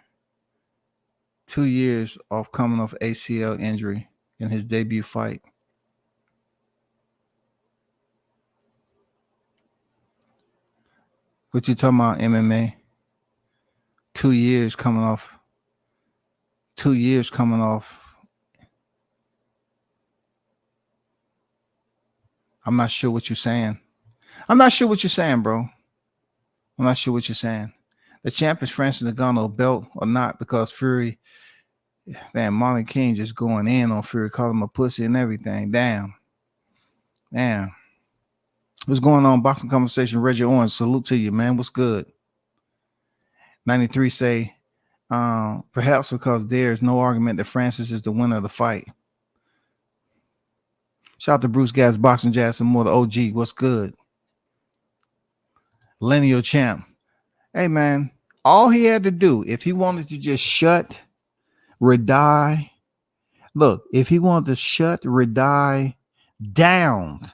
2 years off coming off ACL injury in his debut fight. What you talking about, MMA? 2 years coming off. 2 years coming off. I'm not sure what you're saying. Bro. I'm not sure what you're saying. The champ is Francis Ngannou, belt or not, because Fury, Marlon King just going in on Fury, calling him a pussy and everything. Damn. What's going on? Boxing Conversation. Reggie Orange, salute to you, man. What's good? 93 say, perhaps because there's no argument that Francis is the winner of the fight. Shout out to Bruce Gas, Boxing Jazz, and more. The OG. What's good? Lineal champ. Hey, man, all he had to do, if he wanted to just shut Riyadh, if he wanted to shut Riyadh down,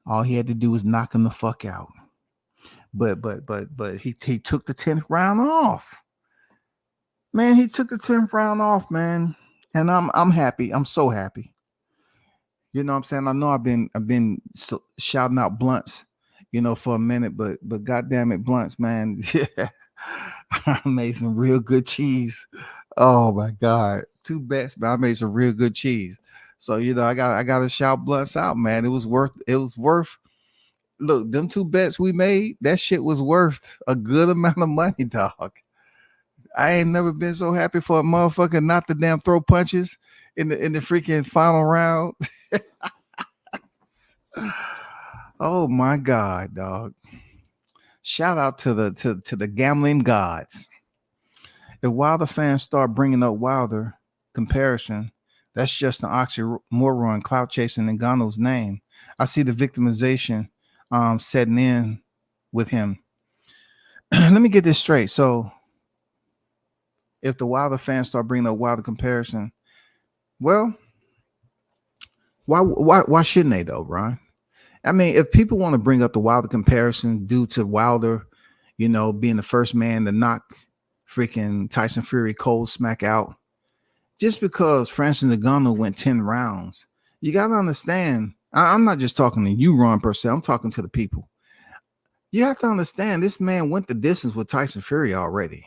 all he had to do was knock him the fuck out. But he took the 10th round off. Man, he took the 10th round off, man. And I'm happy. I'm so happy. You know what I'm saying? I know I've been shouting out blunts, for a minute, but goddamn it, blunts, man. I made some real good cheese. Oh my God. 2 bets, but I made some real good cheese. So, I gotta shout blunts out, man. It was worth. Look, them 2 bets we made, that shit was worth a good amount of money, dog. I ain't never been so happy for a motherfucker not to damn throw punches in the freaking final round. Oh my God, dog. Shout out to the gambling gods. If Wilder fans start bringing up Wilder comparison, that's just an oxymoron, clout chasing Ngannou's name. I see the victimization setting in with him. Let me get this straight. So if the Wilder fans start bringing up Wilder comparison, well, why shouldn't they though, Ron? I mean, if people want to bring up the Wilder comparison due to Wilder, being the first man to knock freaking Tyson Fury cold smack out, just because Francis Ngannou went 10 rounds, you got to understand. I'm not just talking to you, Ron, per se. I'm talking to the people. You have to understand this man went the distance with Tyson Fury already.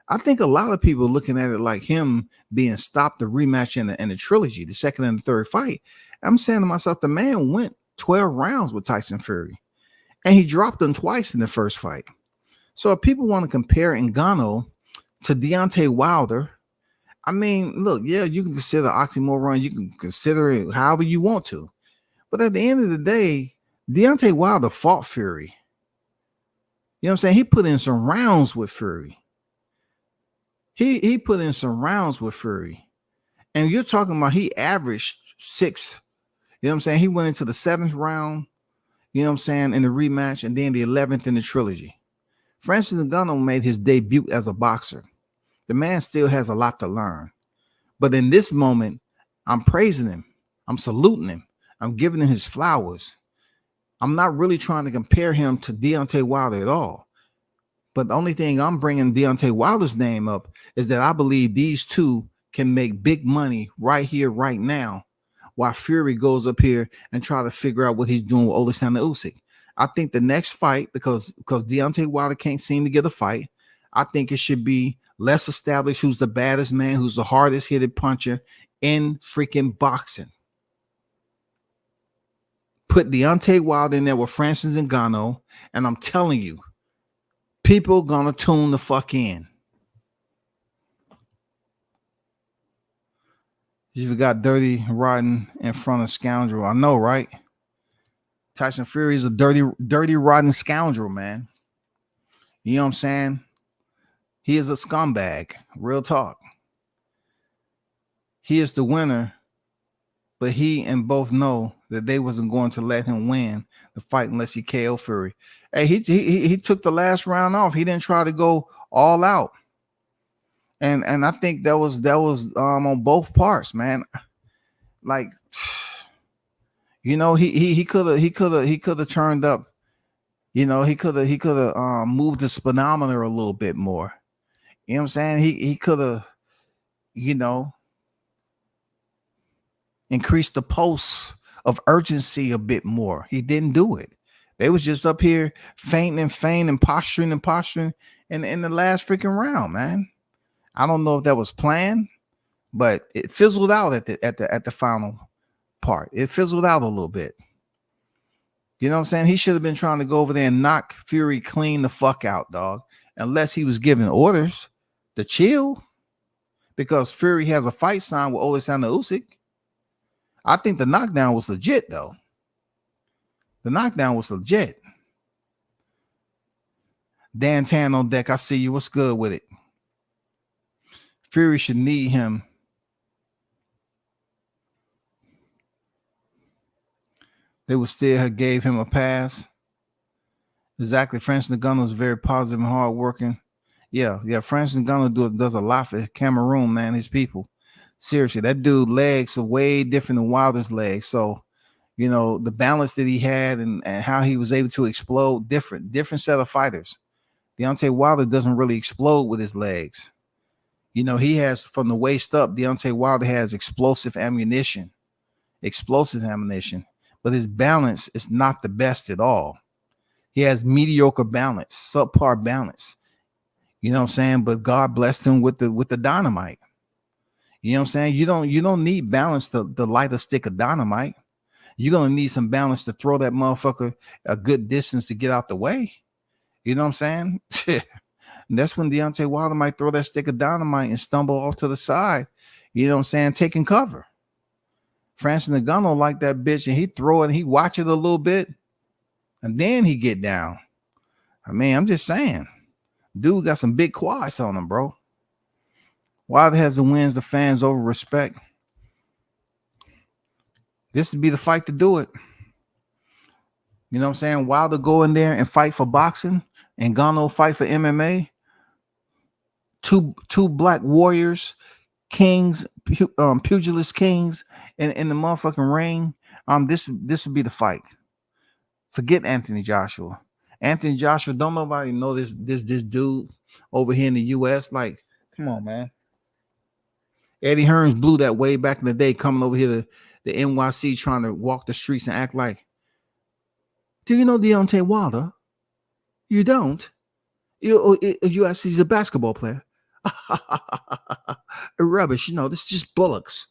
I think a lot of people looking at it like him being stopped the rematch in the trilogy, the second and the third fight. I'm saying to myself, the man went 12 rounds with Tyson Fury, and he dropped him twice in the first fight. So if people want to compare Ngannou to Deontay Wilder, I mean, look, yeah, you can consider oxymoron. You can consider it however you want to. But at the end of the day, Deontay Wilder fought Fury. You know what I'm saying? He put in some rounds with Fury. He put in some rounds with Fury. And you're talking about he averaged 6. You know what I'm saying? He went into the 7th round, you know what I'm saying, in the rematch, and then the 11th in the trilogy. Francis Ngannou made his debut as a boxer. The man still has a lot to learn. But in this moment, I'm praising him. I'm saluting him. I'm giving him his flowers. I'm not really trying to compare him to Deontay Wilder at all. But the only thing I'm bringing Deontay Wilder's name up is that I believe these two can make big money right here, right now, while Fury goes up here and try to figure out what he's doing with Alexander Usyk. I think the next fight, because Deontay Wilder can't seem to get a fight, I think it should be less established who's the baddest man, who's the hardest hitted puncher in freaking boxing. Put Deontay Wilder in there with Francis Ngannou, and I'm telling you, people gonna tune the fuck in. You got dirty, rotten in front of scoundrel. I know, right? Tyson Fury is a dirty, rotten scoundrel, man. You know what I'm saying? He is a scumbag. Real talk. He is the winner, but he and both know that they wasn't going to let him win the fight unless he KO Fury. Hey, he took the last round off. He didn't try to go all out. And I think that was on both parts, man. Like, you know, he could have turned up, you know, he could have moved the speedometer a little bit more. You know what I'm saying? He could have, you know, increased the pulse of urgency a bit more. He didn't do it. They was just up here fainting and posturing in the last freaking round, man. I don't know if that was planned, but it fizzled out at the final part. It fizzled out a little bit. You know what I'm saying? He should have been trying to go over there and knock Fury clean the fuck out, dog. Unless he was giving orders to chill, because Fury has a fight sign with Alexander Usyk. I think the knockdown was legit, though. The knockdown was legit. Dan Tan on deck. I see you. What's good with it? Fury should need him. They would still have gave him a pass. Exactly. Francis Ngannou is very positive and hardworking. Yeah. Francis Ngannou does a lot for Cameroon, man. His people. Seriously, that dude legs are way different than Wilder's legs. So, you know, the balance that he had and how he was able to explode, different set of fighters. Deontay Wilder doesn't really explode with his legs. You know, he has from the waist up, Deontay Wilder has explosive ammunition, but his balance is not the best at all. He has mediocre balance, subpar balance. You know what I'm saying? But God blessed him with the dynamite. You know what I'm saying? You don't need balance to light a stick of dynamite. You're gonna need some balance to throw that motherfucker a good distance to get out the way. You know what I'm saying? And that's when Deontay Wilder might throw that stick of dynamite and stumble off to the side. You know what I'm saying? Taking cover. Francis Ngannou like that bitch, and he throw it, he watch it a little bit, and then he get down. I mean, I'm just saying, dude got some big quads on him, bro. Wilder has the wins, the fans over respect. This would be the fight to do it. You know what I'm saying? Wilder go in there and fight for boxing, and Ngannou fight for MMA. Two black warriors, kings, pugilist kings in the motherfucking ring. This would be the fight. Forget Anthony Joshua. Anthony Joshua, don't nobody know this dude over here in the US. Like, come on, man. Eddie Hearns blew that way back in the day, coming over here to the NYC trying to walk the streets and act like, do you know Deontay Wilder? You don't? You ask, he's a basketball player. Rubbish. You know, this is just bullocks.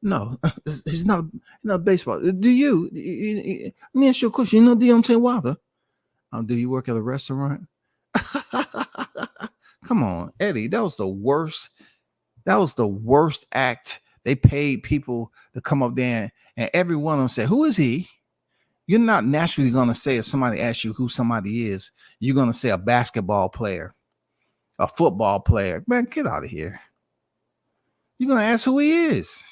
No, he's not baseball. Do you? Let me ask you a question. You know Deontay Wilder? Do you work at a restaurant? Come on, Eddie. That was the worst. That was the worst act. They paid people to come up there and every one of them said, who is he? You're not naturally going to say, if somebody asks you who somebody is, you're going to say a basketball player, a football player. Man, get out of here. You're going to ask who he is.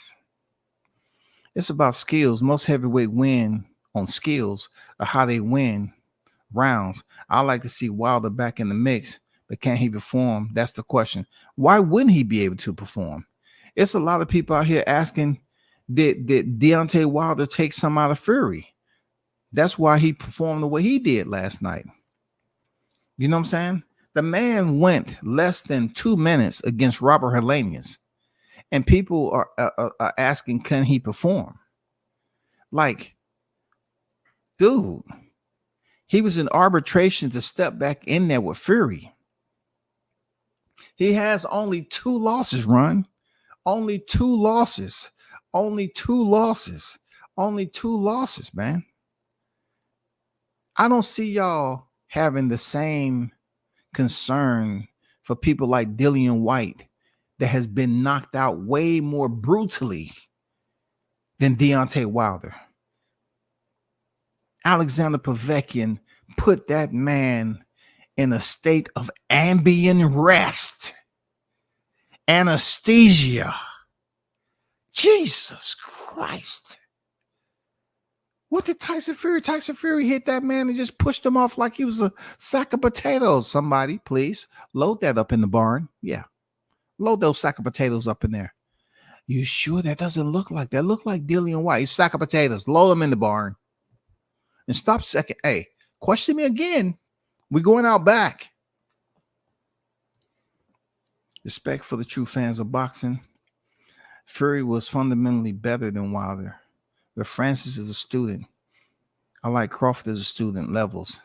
It's about skills. Most heavyweight win on skills of how they win rounds. I like to see Wilder back in the mix but can he perform? That's the question. Why wouldn't he be able to perform? It's a lot of people out here asking, did Deontay Wilder take some out of Fury? That's why he performed the way he did last night. You know what I'm saying? The man went less than 2 minutes against Robert Helenius, and people are asking, can he perform? Like, dude, he was in arbitration to step back in there with Fury. He has only 2 losses, Run. Only 2 losses. Only 2 losses. Only 2 losses, man. I don't see y'all having the same concern for people like Dillian White that has been knocked out way more brutally than Deontay Wilder. Alexander Povetkin put that man in a state of ambient rest, anesthesia. Jesus Christ. What did Tyson Fury? Tyson Fury hit that man and just pushed him off like he was a sack of potatoes. Somebody, please load that up in the barn. Yeah. Load those sack of potatoes up in there. You sure that doesn't look like that? Look like Dillian White. He's sack of potatoes. Load them in the barn. And stop second. Hey, question me again. We're going out back. Respect for the true fans of boxing. Fury was fundamentally better than Wilder. But Francis is a student. I like Crawford as a student levels.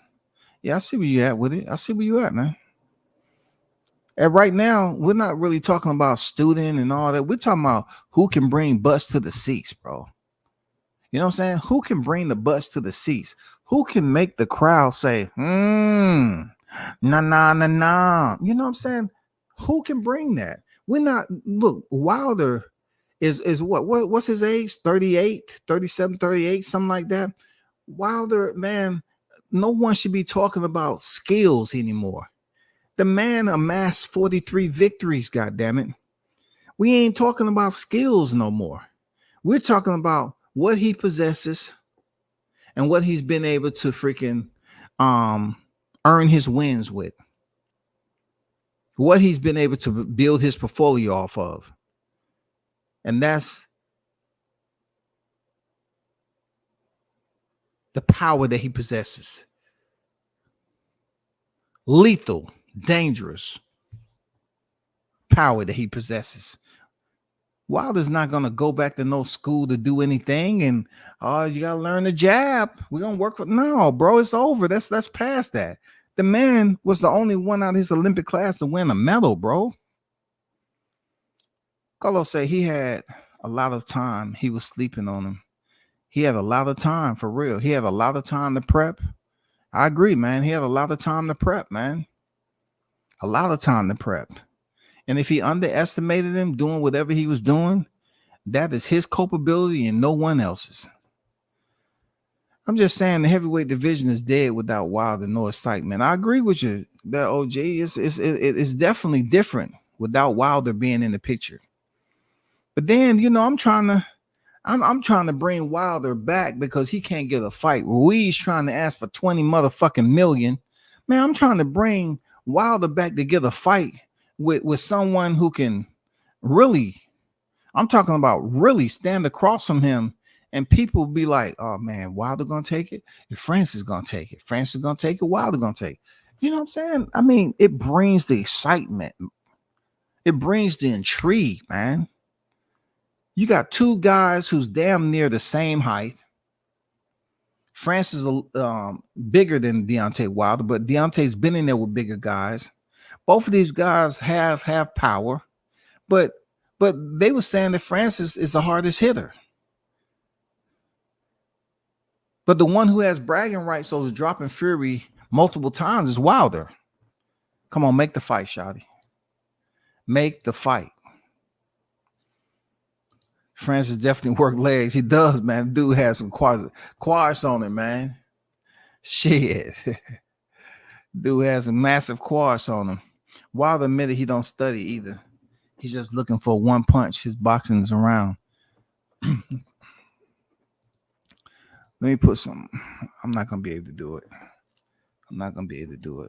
Yeah, I see where you at with it. I see where you at, man. And right now, we're not really talking about student and all that. We're talking about who can bring butts to the seats, bro. You know what I'm saying? Who can bring the butts to the seats? Who can make the crowd say, nah, nah, nah, nah. You know what I'm saying? Who can bring that? We're not, look, Wilder is what's his age? 38, 37, 38, something like that. Wilder, man, no one should be talking about skills anymore. The man amassed 43 victories, goddammit. We ain't talking about skills no more. We're talking about what he possesses and what he's been able to freaking earn his wins with. What he's been able to build his portfolio off of. And that's the power that he possesses. Lethal, dangerous power that he possesses. Wilder's not going to go back to no school to do anything. And, you got to learn the jab. We're going to work with, no, bro, it's over. That's past that. The man was the only one out of his Olympic class to win a medal, bro. Carlos said he had a lot of time. He was sleeping on him. He had a lot of time, for real. He had a lot of time to prep. I agree, man. He had a lot of time to prep, man. A lot of time to prep. And if he underestimated him doing whatever he was doing, that is his culpability and no one else's. I'm just saying the heavyweight division is dead without Wilder, no excitement. I agree with you. That OG is definitely different without Wilder being in the picture. But then, you know, I'm trying to bring Wilder back because he can't get a fight. Ruiz trying to ask for 20 motherfucking million. Man, I'm trying to bring Wilder back to get a fight with someone who can really, I'm talking about really stand across from him and people be like, oh man, Wilder gonna take it? If Francis gonna take it, Francis gonna take it, Wilder gonna take it. You know what I'm saying? I mean, it brings the excitement. It brings the intrigue, man. You got 2 guys who's damn near the same height. Francis is bigger than Deontay Wilder, but Deontay's been in there with bigger guys. Both of these guys have power, but they were saying that Francis is the hardest hitter. But the one who has bragging rights over dropping Fury multiple times is Wilder. Come on, make the fight, Shotty. Make the fight. Francis definitely worked legs. He does, man. Dude has some quads on him, man. Shit. Dude has a massive quads on him. Wilder admitted he don't study either. He's just looking for one punch. His boxing is around. Let me put some. I'm not going to be able to do it. Let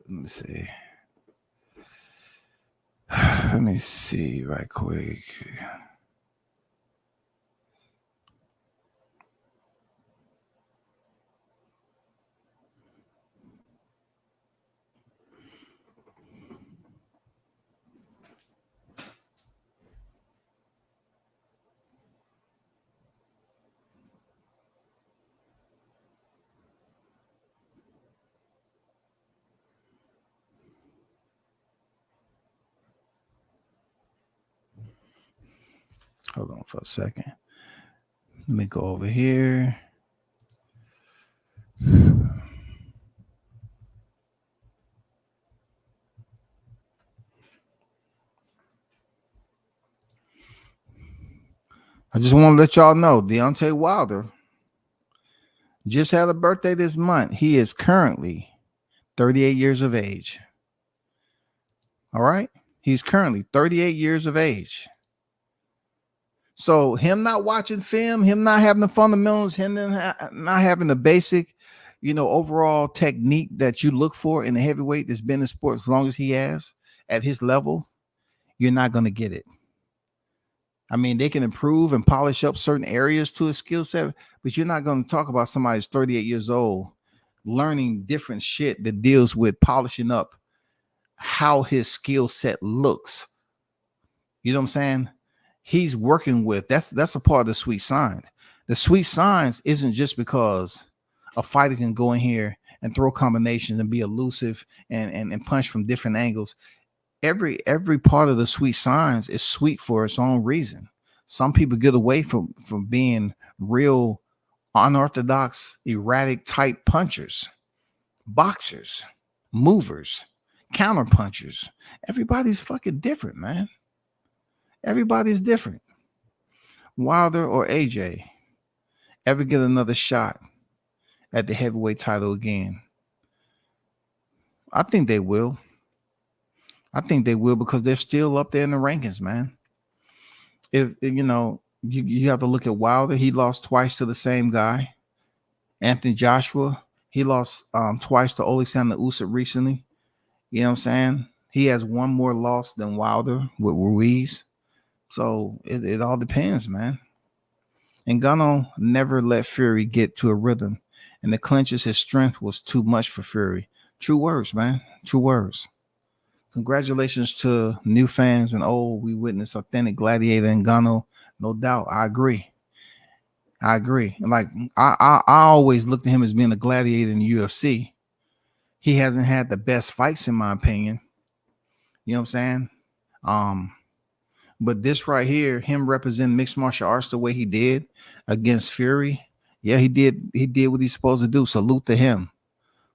me see. Let me see right quick. Hold on for a second. Let me go over here. I just want to let y'all know Deontay Wilder just had a birthday this month. He is currently 38 years of age. All right. He's currently 38 years of age. So him not watching film, him not having the fundamentals, him not having the basic, overall technique that you look for in a heavyweight that's been in sport as long as he has at his level, you're not going to get it. I mean, they can improve and polish up certain areas to a skill set, but you're not going to talk about somebody who's 38 years old learning different shit that deals with polishing up how his skill set looks. You know what I'm saying? He's working with that's a part of the sweet science. The sweet science isn't just because a fighter can go in here and throw combinations and be elusive and punch from different angles. Every part of the sweet science is sweet for its own reason. Some people get away from being real unorthodox, erratic type punchers, boxers, movers, counter punchers. Everybody's fucking different, man. Everybody's different. Wilder or AJ ever get another shot at the heavyweight title again? I think they will. I think they will because they're still up there in the rankings, man. If you have to look at Wilder. He lost twice to the same guy. Anthony Joshua, he lost twice to Alexander Usyk recently. You know what I'm saying? He has one more loss than Wilder with Ruiz. So it all depends, man. And Ngannou never let Fury get to a rhythm. And the clinches, his strength was too much for Fury. True words, man. True words. Congratulations to new fans and old. We witnessed authentic gladiator Ngannou. No doubt. I agree. Like I always looked at him as being a gladiator in the UFC. He hasn't had the best fights, in my opinion. You know what I'm saying? But this right here, him representing mixed martial arts the way he did against Fury. Yeah, he did what he's supposed to do. Salute to him.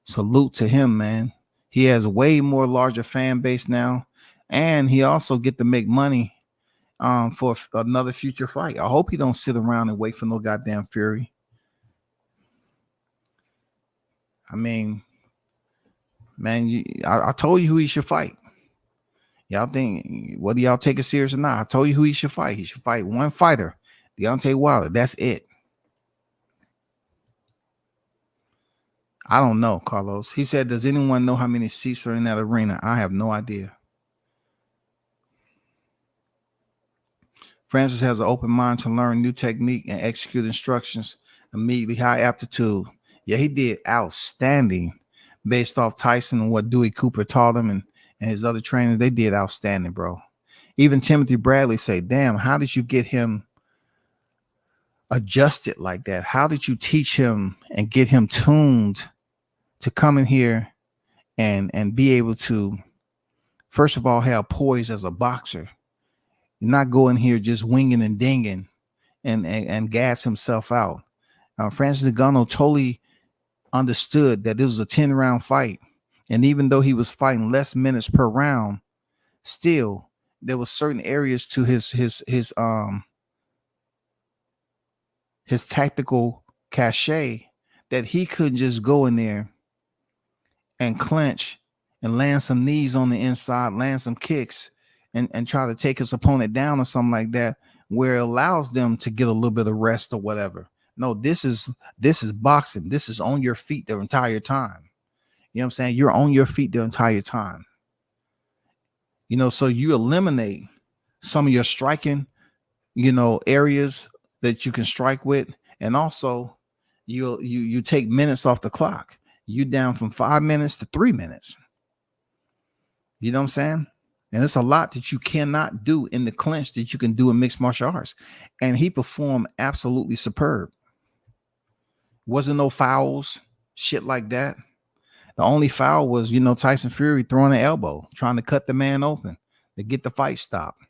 Salute to him, man. He has a way more larger fan base now. And he also get to make money for another future fight. I hope he don't sit around and wait for no goddamn Fury. I mean, man, I told you who he should fight. Y'all think, whether y'all take it serious or not, I told you who he should fight. He should fight one fighter, Deontay Wilder. That's it. I don't know, Carlos. He said, does anyone know how many seats are in that arena? I have no idea. Francis has an open mind to learn new technique and execute instructions immediately. High aptitude. Yeah, he did outstanding based off Tyson and what Dewey Cooper taught him and his other trainers. They did outstanding, bro. Even Timothy Bradley say, damn, how did you get him adjusted like that? How did you teach him and get him tuned to come in here and be able to, first of all, have poise as a boxer? Not go in here just winging and dinging and gas himself out. Francis Ngannou totally understood that this was a 10-round fight. And even though he was fighting less minutes per round, still there was certain areas to his tactical cachet that he couldn't just go in there and clench and land some knees on the inside, land some kicks and try to take his opponent down or something like that, where it allows them to get a little bit of rest or whatever. No, this is boxing. This is on your feet the entire time. You know what I'm saying? You're on your feet the entire time. So you eliminate some of your striking, areas that you can strike with, and also you take minutes off the clock. You down from 5 minutes to 3 minutes. You know what I'm saying? And it's a lot that you cannot do in the clinch that you can do in mixed martial arts. And he performed absolutely superb. Wasn't no fouls, shit like that. The only foul was, Tyson Fury throwing an elbow, trying to cut the man open to get the fight stopped.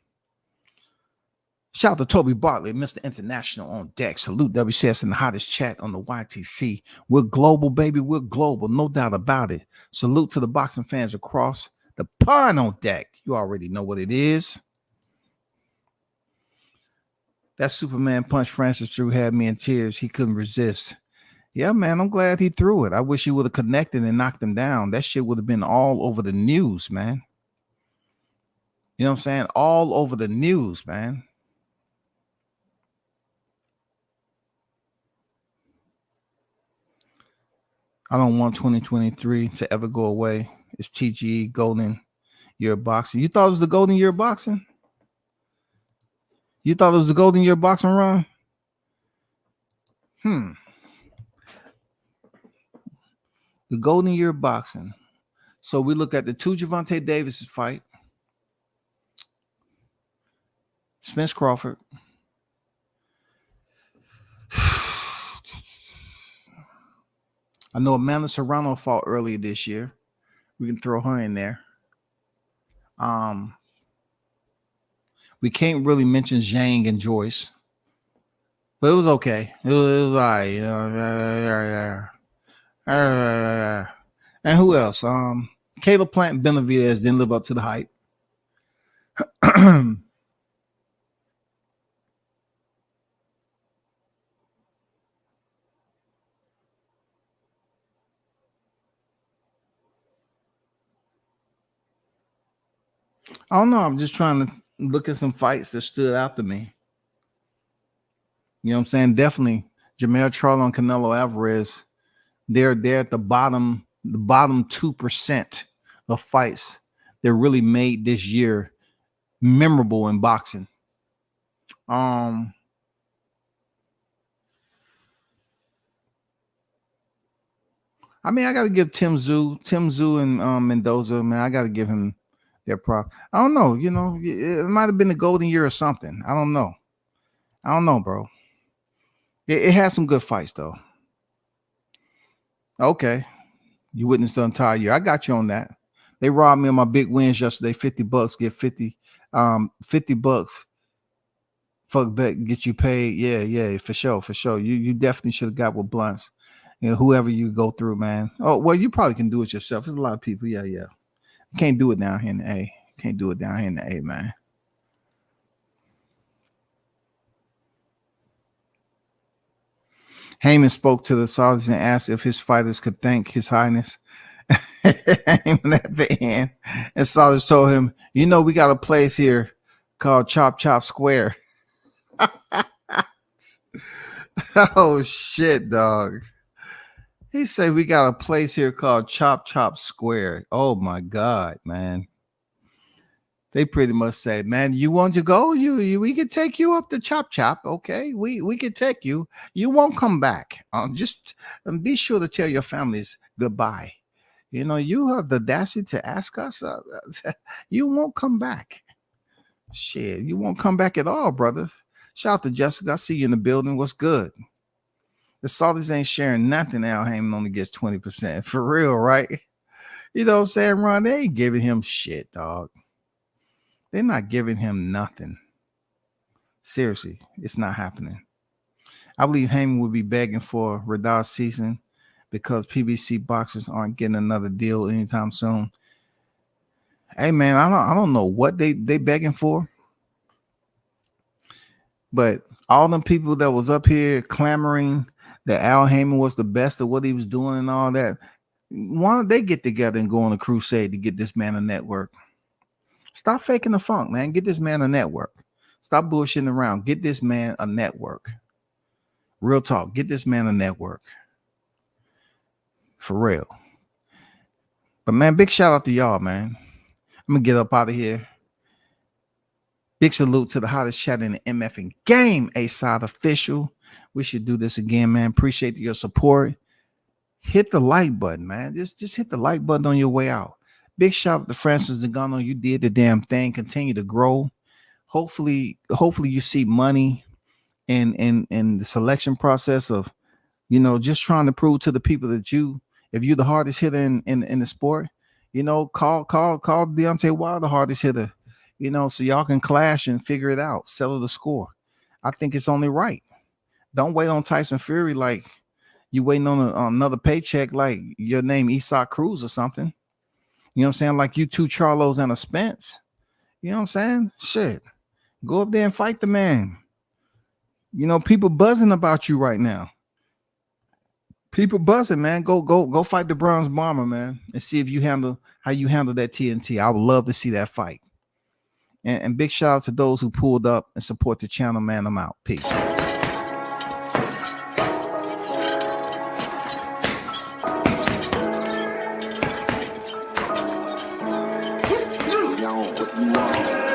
Shout out to Toby Bartlett, Mr. International on deck. Salute WCS in the hottest chat on the YTC. We're global, baby. We're global. No doubt about it. Salute to the boxing fans across the pond on deck. You already know what it is. That Superman punch Francis Drew had me in tears. He couldn't resist. Yeah, man, I'm glad he threw it. I wish he would have connected and knocked him down. That shit would have been all over the news, man. You know what I'm saying? All over the news, man. I don't want 2023 to ever go away. It's TGE Golden Year of Boxing. You thought it was the Golden Year of Boxing? You thought it was the Golden Year of Boxing run? The Golden Year of Boxing. So we look at the two Gervonta Davis fight. Spence Crawford. I know Amanda Serrano fought earlier this year. We can throw her in there. We can't really mention Zhang and Joyce, but it was okay. It was all right. And who else? Caleb Plant Benavidez didn't live up to the hype. I don't know. I'm just trying to look at some fights that stood out to me. You know what I'm saying? Definitely Jermell Charlo and Canelo Alvarez. They're at the bottom 2% of fights that really made this year memorable in boxing. I mean, I got to give Tim Tszyu and Mendoza, man, I got to give him their prop. I don't know, it might have been the golden year or something. I don't know, bro. It had some good fights though. Okay, you witnessed the entire year. I got you on that. They robbed me of my big wins yesterday. $50, get 50, $50. Fuck back, get you paid. Yeah, for sure. You definitely should have got with blunts. Whoever you go through, man. Oh, well, you probably can do it yourself. There's a lot of people. Yeah. You can't do it down here in the A. Can't do it down here in the A, man. Heyman spoke to the Saudis and asked if his fighters could thank His Highness. Heyman at the end. And Saudis told him, we got a place here called Chop Chop Square. Oh, shit, dog. He said we got a place here called Chop Chop Square. Oh my God, man. They pretty much said, man, you want to go? We can take you up to Chop Chop. Okay, we can take you. You won't come back. Just be sure to tell your families goodbye. You have the audacity to ask us. You won't come back. Shit, you won't come back at all, brother. Shout out to Jessica. I see you in the building. What's good? The Saudis ain't sharing nothing. Al Heyman only gets 20%. For real, right? You know what I'm saying, Ron? They ain't giving him shit, dog. They're not giving him nothing. Seriously, it's not happening. I believe Heyman will be begging for Riyadh's season because PBC boxers aren't getting another deal anytime soon. Hey, man, I don't know what they begging for. But all them people that was up here clamoring that Al Heyman was the best of what he was doing and all that, why don't they get together and go on a crusade to get this man a network? Stop faking the funk, man. Get this man a network. Stop bullshitting around. Get this man a network. Real talk. Get this man a network. For real. But, man, big shout out to y'all, man. I'm going to get up out of here. Big salute to the hottest chat in the MFing game, A-Side Official. We should do this again, man. Appreciate your support. Hit the like button, man. Just hit the like button on your way out. Big shout out to Francis Ngannou. You did the damn thing. Continue to grow. Hopefully you see money in the selection process of, you know, just trying to prove to the people that if you're the hardest hitter in the sport, you know, call Deontay Wilder the hardest hitter, you know, so y'all can clash and figure it out, settle the score. I think it's only right. Don't wait on Tyson Fury like you waiting on another paycheck, like your name Isak Cruz or something. You know what I'm saying? Like you two Charlos and a Spence. You know what I'm saying? Shit. Go up there and fight the man. You know, people buzzing about you right now. People buzzing, man. Go fight the Bronze Bomber, man, and see if how you handle that TNT. I would love to see that fight. And big shout out to those who pulled up and support the channel, man. I'm out. Peace.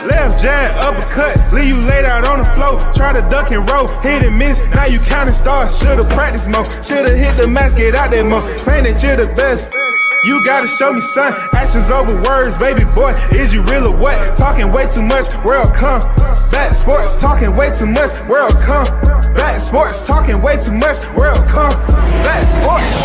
Left jab, uppercut, leave you laid out on the floor. Try to duck and roll, hit and miss, now you counting stars. Should've practiced more, should've hit the mask, get out there more. Claim that you're the best, you gotta show me, son. Actions over words, baby boy, is you real or what? Talking way too much, world come back. Sports, talking way too much, world come back. Sports, talking way too much, world come back. Sports.